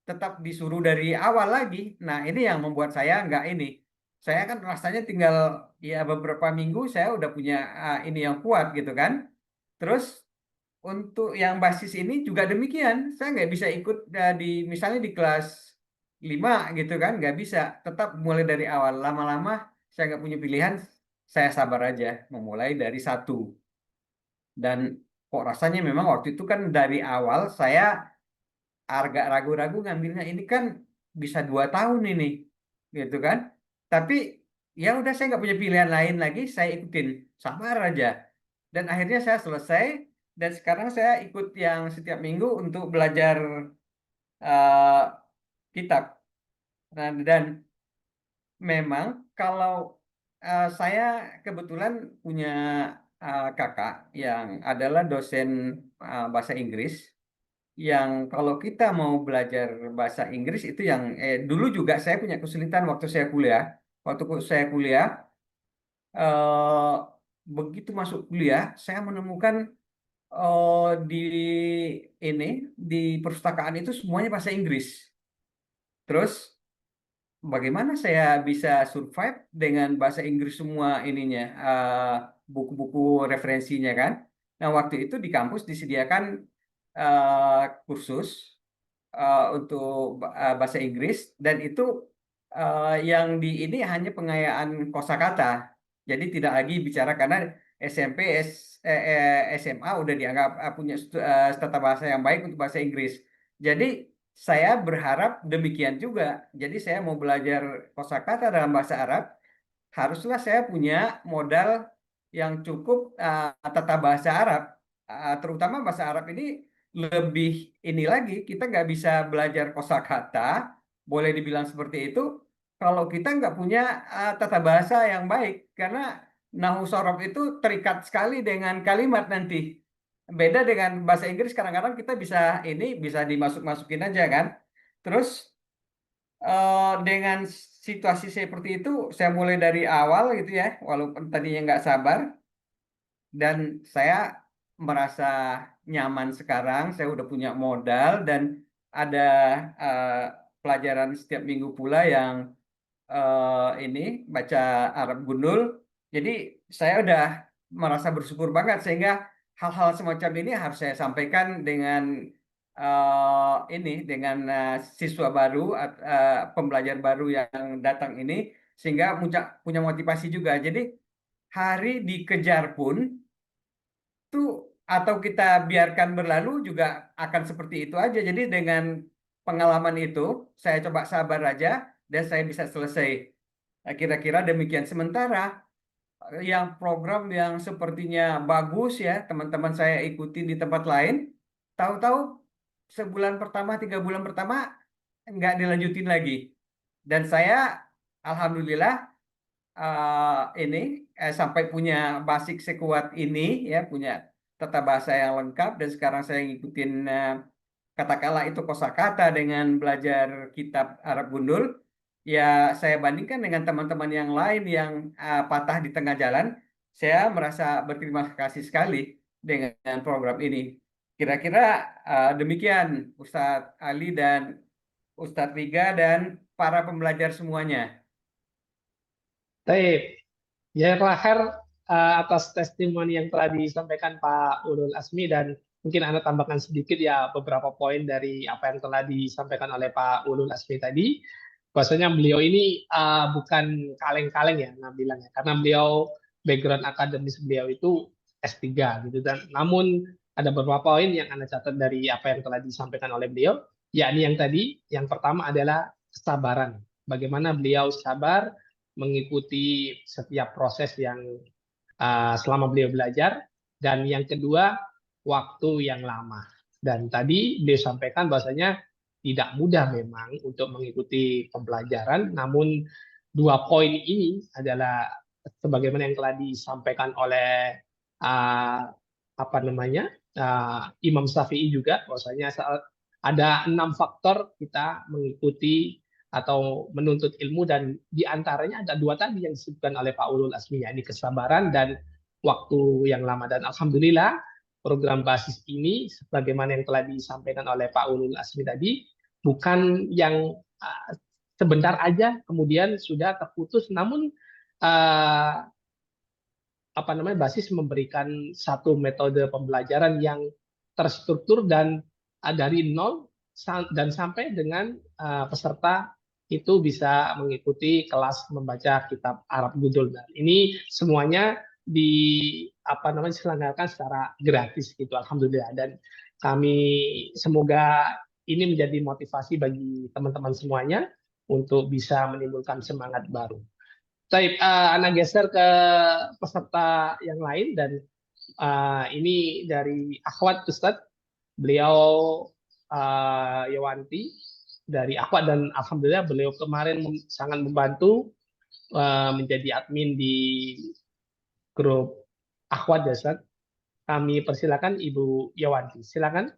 tetap disuruh dari awal lagi. Nah, ini yang membuat saya nggak ini. Saya kan rasanya tinggal ya beberapa minggu saya udah punya ini yang kuat gitu kan. Terus untuk yang basis ini juga demikian. Saya nggak bisa ikut misalnya di kelas 5 gitu kan, nggak bisa. Tetap mulai dari awal. Lama-lama saya nggak punya pilihan, saya sabar aja memulai dari 1. Dan kok rasanya memang waktu itu kan dari awal saya agak ragu-ragu ngambilnya ini kan bisa 2 tahun ini, gitu kan? Tapi ya udah saya nggak punya pilihan lain lagi, saya ikutin, sabar aja. Dan akhirnya saya selesai dan sekarang saya ikut yang setiap minggu untuk belajar eh, kitab. Nah, dan memang kalau saya kebetulan punya kakak yang adalah dosen bahasa Inggris yang kalau kita mau belajar bahasa Inggris itu yang dulu juga saya punya kesulitan waktu saya kuliah. Waktu saya kuliah, eh, begitu masuk kuliah, saya menemukan di ini di perpustakaan itu semuanya bahasa Inggris. Terus bagaimana saya bisa survive dengan bahasa Inggris semua ininya, buku-buku referensinya kan? Nah, waktu itu di kampus disediakan kursus untuk bahasa Inggris dan itu yang di ini hanya pengayaan kosakata. Jadi tidak lagi bicara karena SMP, SMA udah dianggap punya tata bahasa yang baik untuk bahasa Inggris. Jadi saya berharap demikian juga. Jadi saya mau belajar kosakata dalam bahasa Arab, haruslah saya punya modal yang cukup tata bahasa Arab. Terutama bahasa Arab ini lebih ini lagi, kita nggak bisa belajar kosakata, boleh dibilang seperti itu, kalau kita nggak punya tata bahasa yang baik, karena nahu sorof itu terikat sekali dengan kalimat nanti. Beda dengan bahasa Inggris, kadang-kadang kita bisa dimasuk-masukin aja kan. Terus dengan situasi seperti itu, saya mulai dari awal gitu ya, walaupun tadinya nggak sabar, dan saya merasa nyaman sekarang. Saya udah punya modal dan ada eh, pelajaran setiap minggu pula yang ini baca Arab Gundul. Jadi saya udah merasa bersyukur banget sehingga hal-hal semacam ini harus saya sampaikan dengan dengan siswa baru, pembelajar baru yang datang ini sehingga punya motivasi juga. Jadi hari dikejar pun itu atau kita biarkan berlalu juga akan seperti itu aja. Jadi dengan pengalaman itu saya coba sabar aja dan saya bisa selesai. Kira-kira demikian. Sementara yang program yang sepertinya bagus ya teman-teman saya ikutin di tempat lain, tahu-tahu sebulan pertama, 3 bulan pertama nggak dilanjutin lagi. Dan saya alhamdulillah ini sampai punya basic sekuat ini ya, punya tata bahasa yang lengkap dan sekarang saya ngikutin katakanlah itu kosakata dengan belajar kitab Arab Gundul. Ya saya bandingkan dengan teman-teman yang lain yang patah di tengah jalan, saya merasa berterima kasih sekali dengan program ini. Kira-kira demikian Ustadz Ali dan Ustadz Riga dan para pembelajar semuanya. Baik, ya terakhir atas testimoni yang telah disampaikan Pak Ulul Asmi dan mungkin Anda tambahkan sedikit ya beberapa poin dari apa yang telah disampaikan oleh Pak Ulul Asmi tadi. Bahwasanya beliau ini bukan kaleng-kaleng ya, nah bilang ya, karena beliau background akademis beliau itu S3 gitu dan namun ada beberapa poin yang Anda catat dari apa yang telah disampaikan oleh beliau, yakni yang tadi, yang pertama adalah kesabaran. Bagaimana beliau sabar mengikuti setiap proses yang selama beliau belajar, dan yang kedua waktu yang lama. Dan tadi beliau sampaikan bahwasanya tidak mudah memang untuk mengikuti pembelajaran, namun dua poin ini adalah sebagaimana yang telah disampaikan oleh apa namanya Imam Syafi'i juga, bahwasanya ada 6 faktor kita mengikuti atau menuntut ilmu, dan diantaranya ada 2 tadi yang disebutkan oleh Pak Ulul Asmi, yakni kesabaran dan waktu yang lama. Dan alhamdulillah program basis ini sebagaimana yang telah disampaikan oleh Pak Ulul Asmi tadi bukan yang sebentar aja kemudian sudah terputus, namun apa namanya basis memberikan satu metode pembelajaran yang terstruktur dan dari nol dan sampai dengan peserta itu bisa mengikuti kelas membaca kitab Arab Gudul. Dan ini semuanya diselenggarakan secara gratis gitu, alhamdulillah. Dan kami semoga ini menjadi motivasi bagi teman-teman semuanya untuk bisa menimbulkan semangat baru. Baik, Anda geser ke peserta yang lain, dan ini dari Akhwat Ustadz, beliau Yawanti dari Akhwat, dan alhamdulillah beliau kemarin sangat membantu menjadi admin di grup Akhwat ya Ustadz. Kami persilakan Ibu Yawanti, silakan.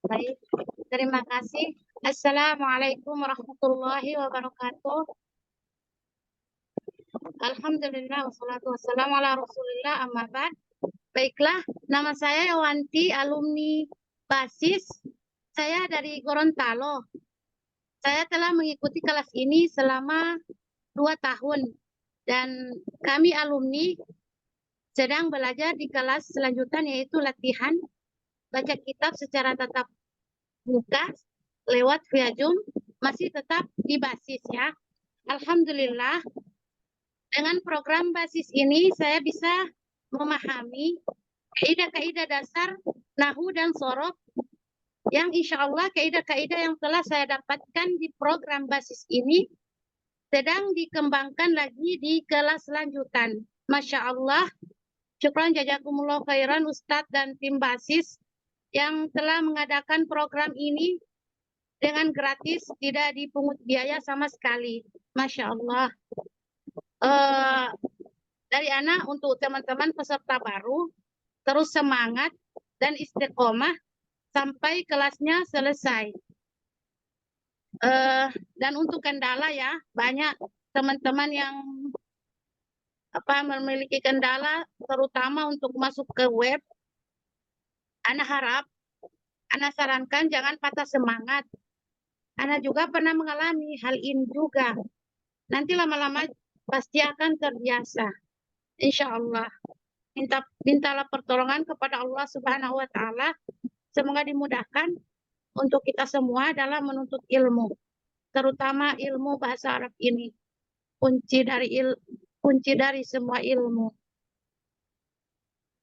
Baik, terima kasih. Assalamualaikum warahmatullahi wabarakatuh. Alhamdulillah wassalatu wassalamu ala Rasulillah, amma ba'd. Baiklah, nama saya Yawanti, alumni basis. Saya dari Gorontalo. Saya telah mengikuti kelas ini selama 2 tahun dan kami alumni sedang belajar di kelas selanjutan, yaitu latihan baca kitab secara tatap muka lewat via Zoom, masih tetap di basis ya. Alhamdulillah, dengan program basis ini saya bisa memahami kaidah-kaidah dasar nahwu dan sorof, yang insya Allah kaidah-kaidah yang telah saya dapatkan di program basis ini sedang dikembangkan lagi di kelas lanjutan. Masya Allah, syukran jazakumullah khairan Ustadz dan tim basis yang telah mengadakan program ini dengan gratis, tidak dipungut biaya sama sekali. Masya Allah. Dari anak untuk teman-teman peserta baru, terus semangat dan istiqomah sampai kelasnya selesai. Dan untuk kendala ya, banyak teman-teman yang memiliki kendala, terutama untuk masuk ke web. Anak harap, anak sarankan jangan patah semangat. Anak juga pernah mengalami hal ini juga. Nanti lama-lama pasti akan terbiasa. Insya Allah. Mintalah pertolongan kepada Allah Subhanahu wa Ta'ala. Semoga dimudahkan untuk kita semua dalam menuntut ilmu, terutama ilmu bahasa Arab ini. Kunci dari semua ilmu.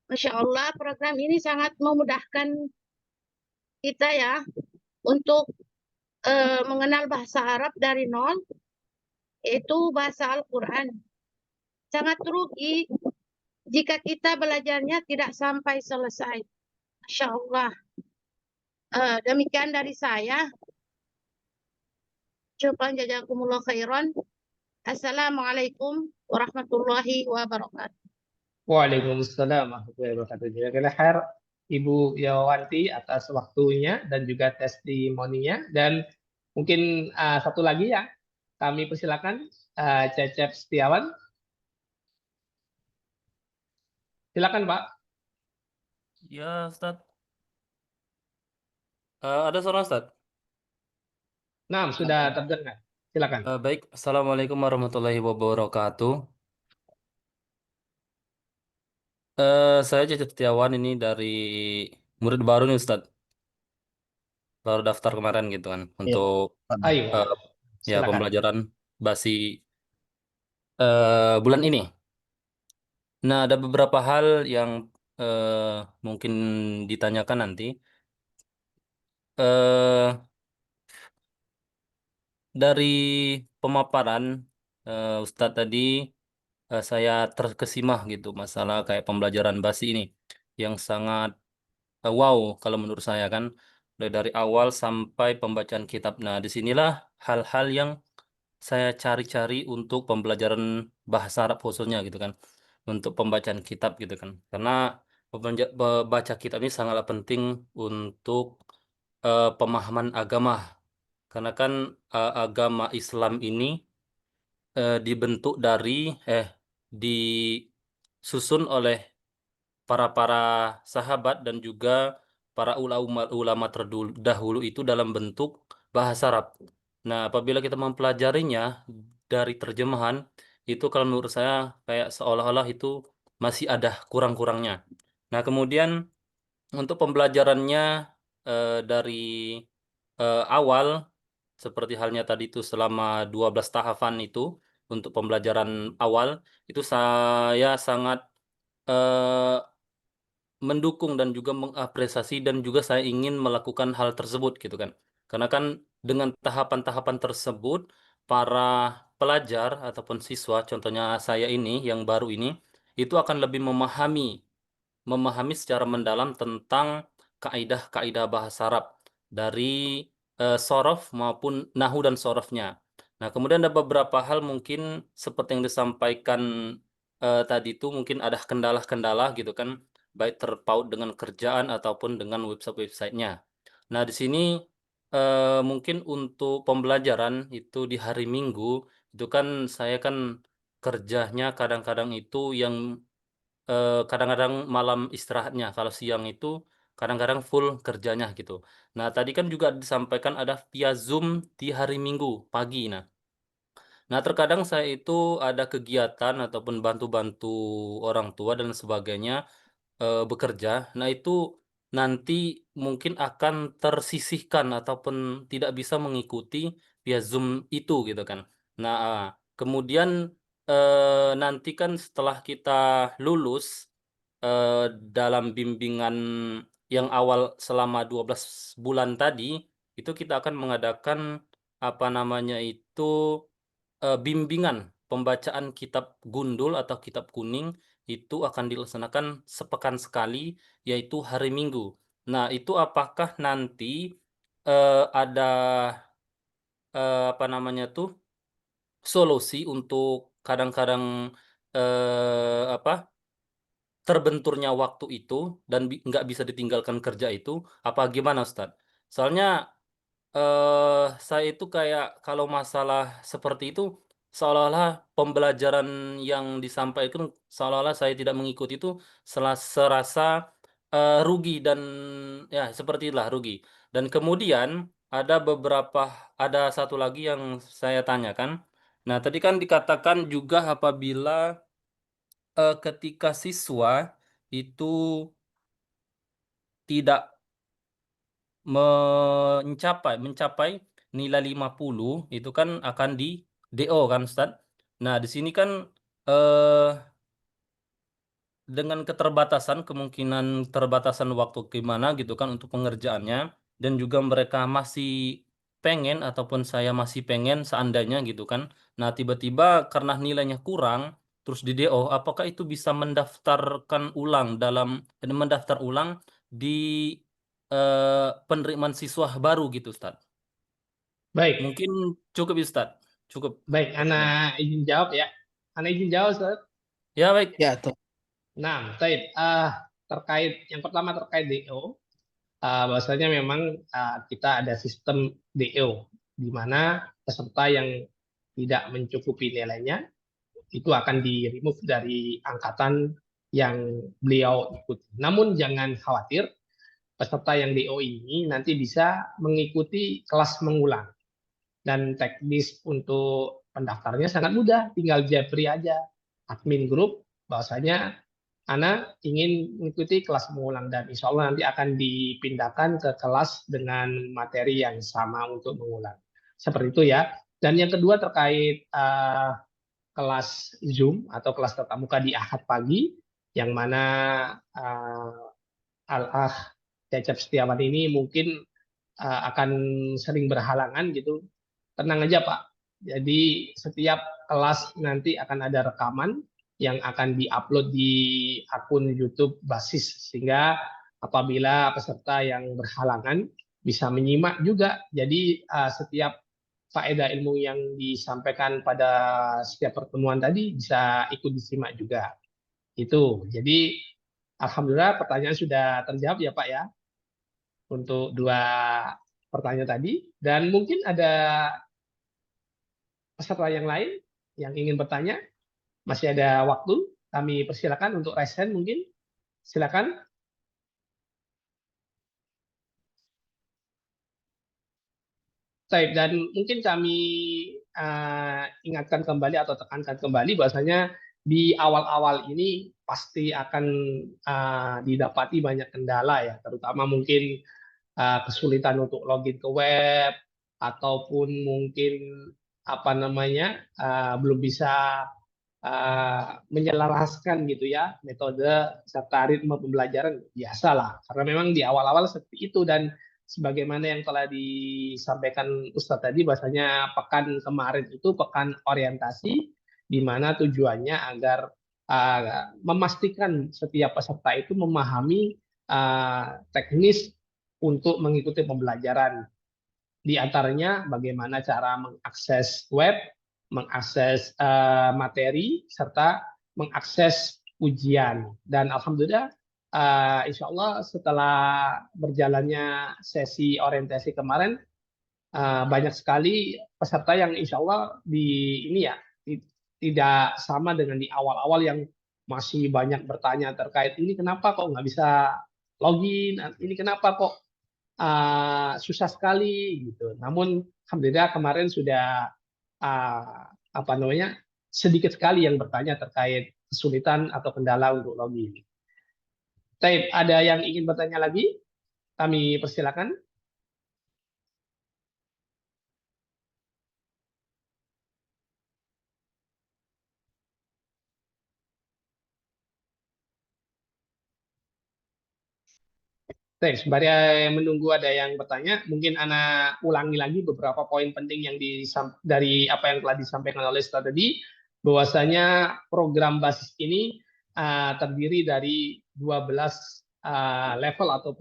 Masya Allah, program ini sangat memudahkan kita ya untuk mengenal bahasa Arab dari nol, yaitu bahasa Al-Quran. Sangat rugi jika kita belajarnya tidak sampai selesai. Masya Allah. Demikian dari saya. Syukran jazakumullah khairan. Assalamualaikum warahmatullahi wabarakatuh. Waalaikumsalam warahmatullahi wabarakatuh. Jazakallahu khair Ibu Yawanti atas waktunya dan juga testimoninya. Dan mungkin satu lagi ya, kami persilakan Cecep Setiawan. Silakan Pak. Ya Ustadz. Ada suara Ustaz? Nah, sudah terdengar. Silakan. Baik, Assalamualaikum warahmatullahi wabarakatuh. Saya Cecep Setiawan ini dari murid baru nih Ustaz. Baru daftar kemarin gitu kan Iya. untuk Ayo, ya silakan. pembelajaran basi bulan ini. Nah, ada beberapa hal yang mungkin ditanyakan nanti. Eh dari pemaparan Ustadz tadi, saya terkesima gitu masalah kayak pembelajaran basi ini yang sangat wow kalau menurut saya kan, mulai dari awal sampai pembacaan kitab. Nah, disinilah hal-hal yang saya cari-cari untuk pembelajaran bahasa Arab khususnya gitu kan, untuk pembacaan kitab gitu kan, karena baca kitab ini sangatlah penting untuk pemahaman agama, karena kan agama Islam ini dibentuk dari disusun oleh para sahabat dan juga para ulama terdahulu itu dalam bentuk bahasa Arab. Nah, apabila kita mempelajarinya dari terjemahan, itu kalau menurut saya kayak seolah-olah itu masih ada kurang-kurangnya. Nah, kemudian untuk pembelajarannya dari awal, seperti halnya tadi itu selama 12 tahapan itu, untuk pembelajaran awal, itu saya sangat eh, mendukung dan juga mengapresiasi dan juga saya ingin melakukan hal tersebut gitu kan. Karena kan dengan tahapan-tahapan tersebut para pelajar ataupun siswa, contohnya saya ini yang baru ini, itu akan lebih memahami secara mendalam tentang kaidah-kaidah bahasa Arab dari sorof maupun nahu dan sorofnya. Nah, kemudian ada beberapa hal mungkin seperti yang disampaikan tadi itu mungkin ada kendala-kendala gitu kan, baik terpaut dengan kerjaan ataupun dengan website-websitenya. Nah, di sini mungkin untuk pembelajaran itu di hari Minggu, itu kan saya kan kerjanya kadang-kadang itu yang kadang-kadang malam istirahatnya. Kalau siang itu kadang-kadang full kerjanya gitu. Nah, tadi kan juga disampaikan ada via Zoom di hari Minggu pagi. Nah, terkadang saya itu ada kegiatan ataupun bantu-bantu orang tua dan sebagainya bekerja. Nah, itu nanti mungkin akan tersisihkan ataupun tidak bisa mengikuti via Zoom itu gitu kan. Nah, kemudian nanti kan setelah kita lulus eh, dalam bimbingan yang awal selama 12 bulan tadi, itu kita akan mengadakan apa namanya itu bimbingan pembacaan kitab gundul atau kitab kuning itu akan dilaksanakan sepekan sekali, yaitu hari Minggu. Nah, itu apakah nanti ada apa namanya tuh solusi untuk kadang-kadang apa terbenturnya waktu itu dan nggak bisa ditinggalkan kerja itu, apa gimana Ustadz? Soalnya saya itu kayak kalau masalah seperti itu seolah-olah pembelajaran yang disampaikan seolah-olah saya tidak mengikuti itu serasa rugi dan ya seperti itulah rugi. Dan kemudian ada satu lagi yang saya tanyakan. Nah, tadi kan dikatakan juga apabila ketika siswa itu tidak mencapai nilai 50 itu kan akan di DO kan Ustaz. Nah, di sini kan eh dengan kemungkinan keterbatasan waktu gimana gitu kan untuk pengerjaannya dan juga mereka masih pengen ataupun saya masih pengen seandainya gitu kan. Nah, tiba-tiba karena nilainya kurang terus di DO, apakah itu bisa mendaftar ulang di penerimaan siswa baru gitu, Ustaz? Baik, Mungkin cukup, Ustaz. Cukup. baik. Ana izin jawab ya. Ana izin jawab, Ustaz. Ya, baik. Ya, tuh. Nah, baik. Terkait yang pertama terkait DO, bahwasanya memang kita ada sistem DO di mana peserta yang tidak mencukupi nilainya itu akan di-remove dari angkatan yang beliau ikuti. Namun jangan khawatir, peserta yang DO ini nanti bisa mengikuti kelas mengulang. Dan teknis untuk pendaftarnya sangat mudah, tinggal japri aja admin grup bahwasanya Ana ingin mengikuti kelas mengulang, dan insya Allah nanti akan dipindahkan ke kelas dengan materi yang sama untuk mengulang. Seperti itu ya. Dan yang kedua terkait kelas Zoom atau kelas tatap muka di Ahad pagi, yang mana Al-Akh Cecep Setiawan ini mungkin akan sering berhalangan gitu. Tenang aja Pak. Jadi setiap kelas nanti akan ada rekaman yang akan diupload di akun YouTube Basis, sehingga apabila peserta yang berhalangan bisa menyimak juga. Jadi setiap faedah ilmu yang disampaikan pada setiap pertemuan tadi bisa ikut disimak juga. Itu. Jadi alhamdulillah pertanyaan sudah terjawab ya Pak ya, untuk 2 pertanyaan tadi. Dan mungkin ada peserta yang lain yang ingin bertanya. Masih ada waktu, kami persilakan untuk raise hand mungkin. Silakan. Baik, dan mungkin kami ingatkan kembali atau tekankan kembali bahwasanya di awal-awal ini pasti akan didapati banyak kendala ya, terutama mungkin kesulitan untuk login ke web, ataupun mungkin belum bisa menyelaraskan gitu ya metode serta ritme pembelajaran. Biasalah, karena memang di awal-awal seperti itu. Dan sebagaimana yang telah disampaikan Ustadz tadi, bahwasanya pekan kemarin itu pekan orientasi, di mana tujuannya agar memastikan setiap peserta itu memahami teknis untuk mengikuti pembelajaran. Di antaranya bagaimana cara mengakses web, mengakses materi, serta mengakses ujian. Dan alhamdulillah, insya Allah setelah berjalannya sesi orientasi kemarin, banyak sekali peserta yang insya Allah tidak sama dengan di awal-awal yang masih banyak bertanya terkait ini kenapa kok nggak bisa login, ini kenapa kok susah sekali gitu. Namun alhamdulillah kemarin sudah sedikit sekali yang bertanya terkait kesulitan atau kendala untuk login. Baik, ada yang ingin bertanya lagi? Kami persilakan. Baik, sembari menunggu ada yang bertanya, mungkin Ana ulangi lagi beberapa poin penting yang dari apa yang telah disampaikan oleh Ustaz tadi, bahwasanya program basis ini terdiri dari 12 level atau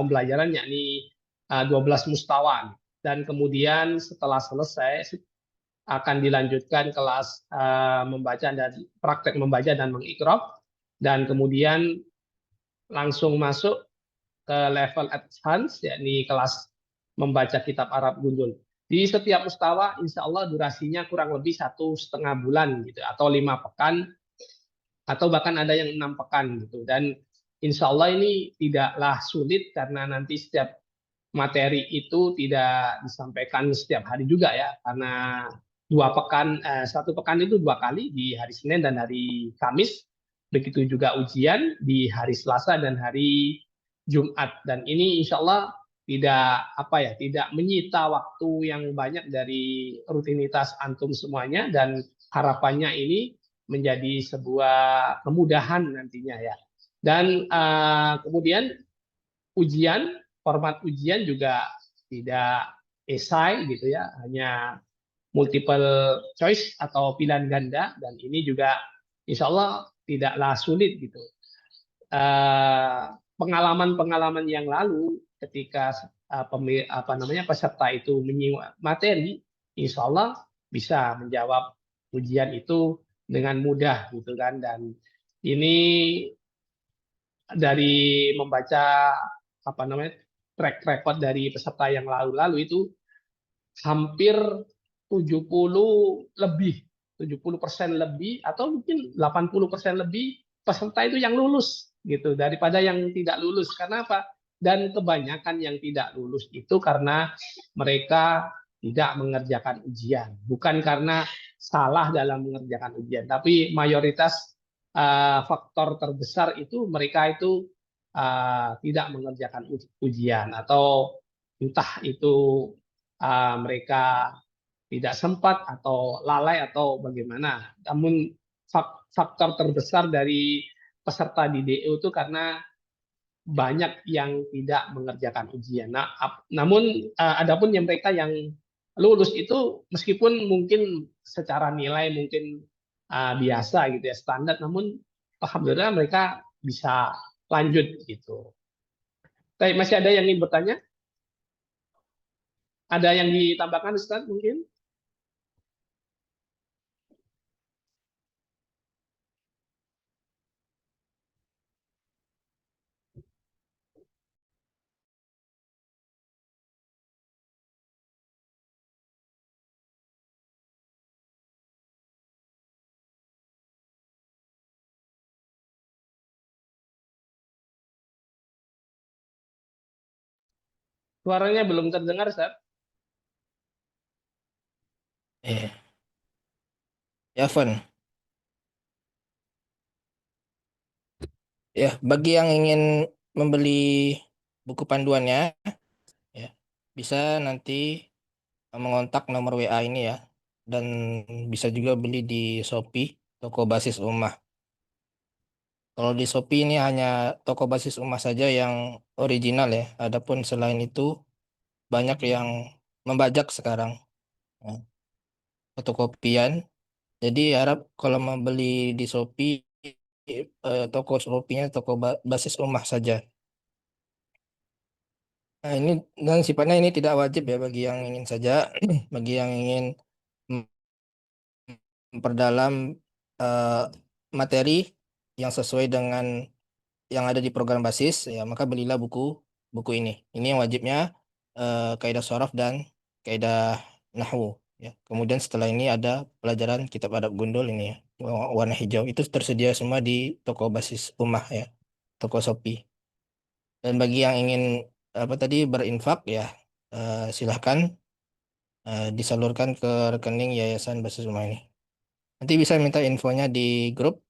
pembelajaran, yakni 12 mustawan. Dan kemudian setelah selesai akan dilanjutkan kelas membaca dan praktek membaca dan mengikrab, dan kemudian langsung masuk ke level advance, yakni kelas membaca kitab Arab Gundul. Di setiap mustawa, insya Allah durasinya kurang lebih 1,5 bulan gitu, atau 5 pekan, atau bahkan ada yang 6 pekan gitu. Dan insya Allah ini tidaklah sulit, karena nanti setiap materi itu tidak disampaikan setiap hari juga ya, karena 1 pekan itu 2 kali, di hari Senin dan hari Kamis. Begitu juga ujian di hari Selasa dan hari Jumat. Dan ini insya Allah tidak menyita waktu yang banyak dari rutinitas antum semuanya, dan harapannya ini menjadi sebuah kemudahan nantinya ya. Dan kemudian format ujian juga tidak esai gitu ya, hanya multiple choice atau pilihan ganda, dan ini juga insya Allah tidaklah sulit gitu. Pengalaman-pengalaman yang lalu ketika peserta itu menyimak materi, insya Allah bisa menjawab ujian itu dengan mudah gitu kan. Dan ini dari membaca track record dari peserta yang lalu-lalu itu hampir 70% lebih atau mungkin 80% lebih peserta itu yang lulus gitu daripada yang tidak lulus. Karena apa? Dan kebanyakan yang tidak lulus itu karena mereka tidak mengerjakan ujian, bukan karena salah dalam mengerjakan ujian, tapi mayoritas faktor terbesar itu mereka itu tidak mengerjakan ujian, atau entah itu mereka tidak sempat atau lalai atau bagaimana. Namun faktor terbesar dari peserta di DO itu karena banyak yang tidak mengerjakan ujian. Namun adapun yang mereka yang lulus itu meskipun mungkin secara nilai mungkin biasa gitu ya, standar, namun alhamdulillah mereka bisa lanjut gitu. Baik, masih ada yang ingin bertanya? Ada yang ditambahkan Ustaz mungkin? Suaranya belum terdengar, Ustaz. Ya, Van. Ya, bagi yang ingin membeli buku panduannya, ya, bisa nanti mengontak nomor WA ini ya, dan bisa juga beli di Shopee, toko basis Ummah. Kalau di Shopee ini hanya toko basis Ummah saja yang original ya, adapun selain itu banyak yang membajak sekarang, ya, fotokopian. Jadi harap kalau mau beli di Shopee, toko Shopee-nya toko basis Ummah saja. Nah, ini dan sifatnya ini tidak wajib ya bagi yang ingin saja, bagi yang ingin memperdalam materi yang sesuai dengan yang ada di program basis, ya maka belilah buku ini. Ini yang wajibnya kaidah shorof dan kaidah nahwu. Ya. Kemudian setelah ini ada pelajaran kitab adab gundul ini ya, warna hijau. Itu tersedia semua di toko basis Ummah ya, toko Shopee. Dan bagi yang ingin apa tadi berinfak ya, silahkan disalurkan ke rekening Yayasan Basis Ummah ini. Nanti bisa minta infonya di grup,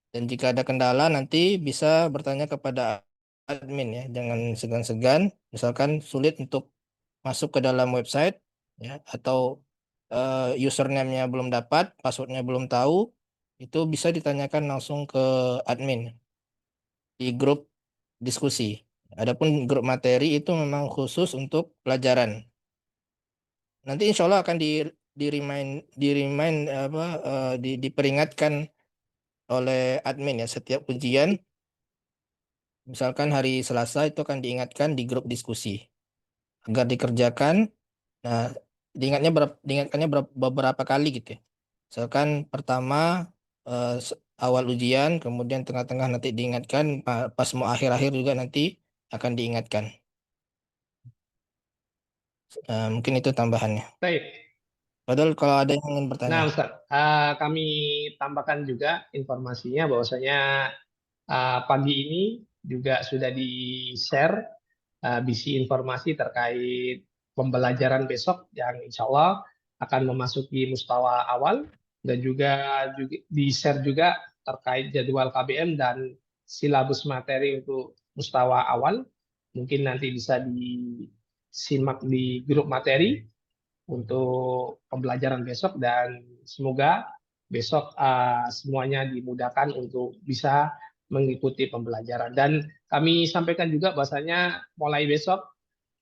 dan jika ada kendala nanti bisa bertanya kepada admin ya, jangan segan-segan. Misalkan sulit untuk masuk ke dalam website ya, atau username-nya belum dapat, passwordnya belum tahu, itu bisa ditanyakan langsung ke admin di grup diskusi. Adapun grup materi itu memang khusus untuk pelajaran. Nanti insya Allah akan di remind apa diperingatkan oleh admin ya setiap ujian. Misalkan hari Selasa itu akan diingatkan di grup diskusi agar dikerjakan. Nah, diingatkannya beberapa kali gitu ya. Misalkan pertama awal ujian, kemudian tengah-tengah nanti diingatkan, pas mau akhir-akhir juga nanti akan diingatkan. Mungkin itu tambahannya. Baik. Padahal kalau ada yang ingin bertanya. Nah, Ustaz, kami tambahkan juga informasinya bahwasanya pagi ini juga sudah di-share bisi informasi terkait pembelajaran besok yang insya Allah akan memasuki mustawa awal, dan juga di-share juga terkait jadwal KBM dan silabus materi untuk mustawa awal. Mungkin nanti bisa disimak di grup materi untuk pembelajaran besok, dan semoga besok semuanya dimudahkan untuk bisa mengikuti pembelajaran. Dan kami sampaikan juga bahwasanya mulai besok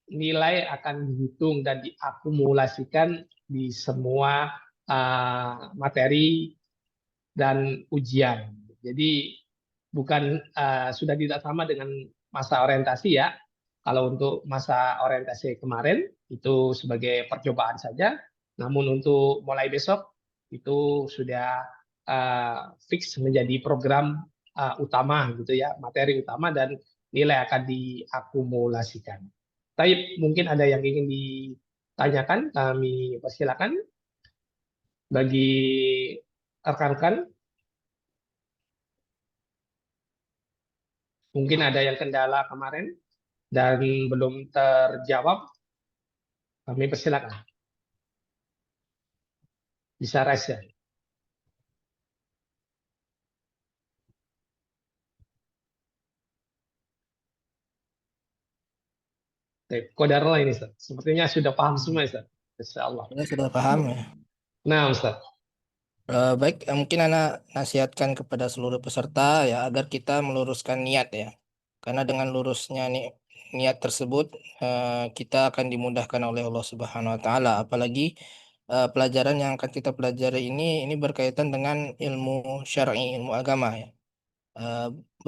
nilai akan dihitung dan diakumulasikan di semua materi dan ujian. Jadi bukan sudah tidak sama dengan masa orientasi ya. Kalau untuk masa orientasi kemarin itu sebagai percobaan saja, namun untuk mulai besok itu sudah fix menjadi program utama gitu ya, materi utama, dan nilai akan diakumulasikan. Tapi mungkin ada yang ingin ditanyakan, kami persilakan bagi rekan-rekan. Mungkin ada yang kendala kemarin. dan belum terjawab, kami persilakan. Bisa raise ya. Qadarullah ini Ustaz. Sepertinya sudah paham semua Ustaz. Insyaallah. Ya, sudah paham ya. Nah Ustaz. Baik, mungkin Ana nasihatkan kepada seluruh peserta ya agar kita meluruskan niat ya. Karena dengan lurusnya niat tersebut kita akan dimudahkan oleh Allah Subhanahu wa taala. Apalagi pelajaran yang akan kita pelajari ini berkaitan dengan ilmu syar'i, ilmu agama ya.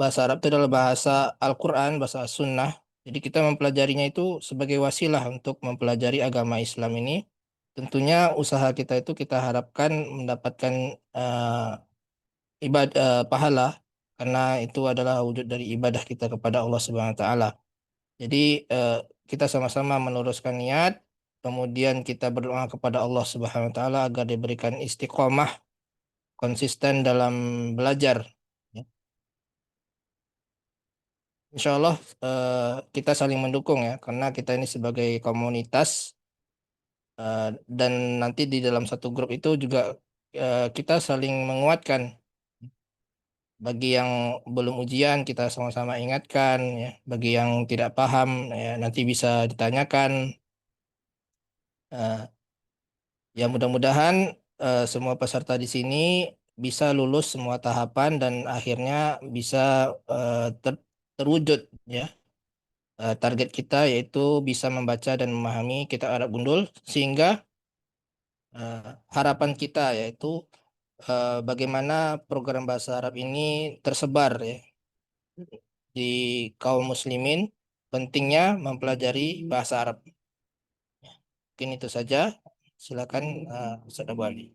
Bahasa Arab itu adalah bahasa Al-Qur'an, bahasa Sunnah. Jadi kita mempelajarinya itu sebagai wasilah untuk mempelajari agama Islam ini. Tentunya usaha kita itu kita harapkan mendapatkan pahala karena itu adalah wujud dari ibadah kita kepada Allah Subhanahu wa taala. Jadi kita sama-sama meluruskan niat, kemudian kita berdoa kepada Allah Subhanahu wa taala agar diberikan istiqomah konsisten dalam belajar. Ya. Insya Allah kita saling mendukung ya, karena kita ini sebagai komunitas dan nanti di dalam satu grup itu juga kita saling menguatkan. Bagi yang belum ujian kita sama-sama ingatkan ya. Bagi yang tidak paham ya nanti bisa ditanyakan. Ya mudah-mudahan semua peserta di sini bisa lulus semua tahapan dan akhirnya bisa terwujud ya. Target kita yaitu bisa membaca dan memahami kitab Arab Gundul sehingga harapan kita yaitu bagaimana program bahasa Arab ini tersebar ya di kaum muslimin, pentingnya mempelajari bahasa Arab. Mungkin itu saja. Silakan Ustaz Abu Ali.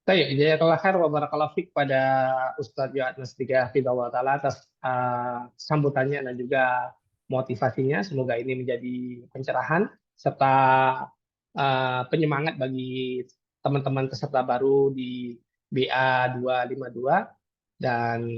Baik, jazakallah khair wa barakallahu fiik pada Ustadz Joat Masdiga Hafidhahullah Ta'ala atas sambutannya dan juga motivasinya. Semoga ini menjadi pencerahan serta penyemangat bagi teman-teman peserta baru di BA 252 dan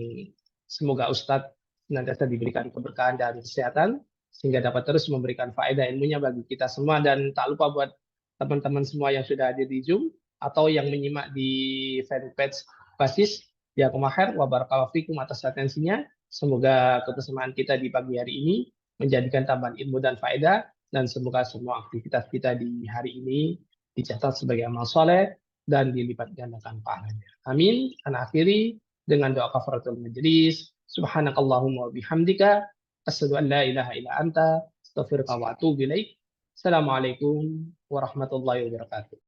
semoga Ustadz senantiasa diberikan keberkahan dan kesehatan sehingga dapat terus memberikan faedah ilmunya bagi kita semua. Dan tak lupa buat teman-teman semua yang sudah hadir di Zoom atau yang menyimak di fanpage Basis, ya kemaher wa barakallahu fikum atas atensinya. Semoga kebersamaan kita di pagi hari ini menjadikan tambahan ilmu dan faedah, dan semoga semua aktivitas kita di hari ini dicatat sebagai amal soleh dan dilipat gandakan pahalanya. Amin. Ana akhiri dengan doa kafaratul majelis. Subhanakallahumma wa bihamdika asyhadu an la ilaha illa anta astaghfiruka wa atubu ilaik. Assalamualaikum warahmatullahi wabarakatuh.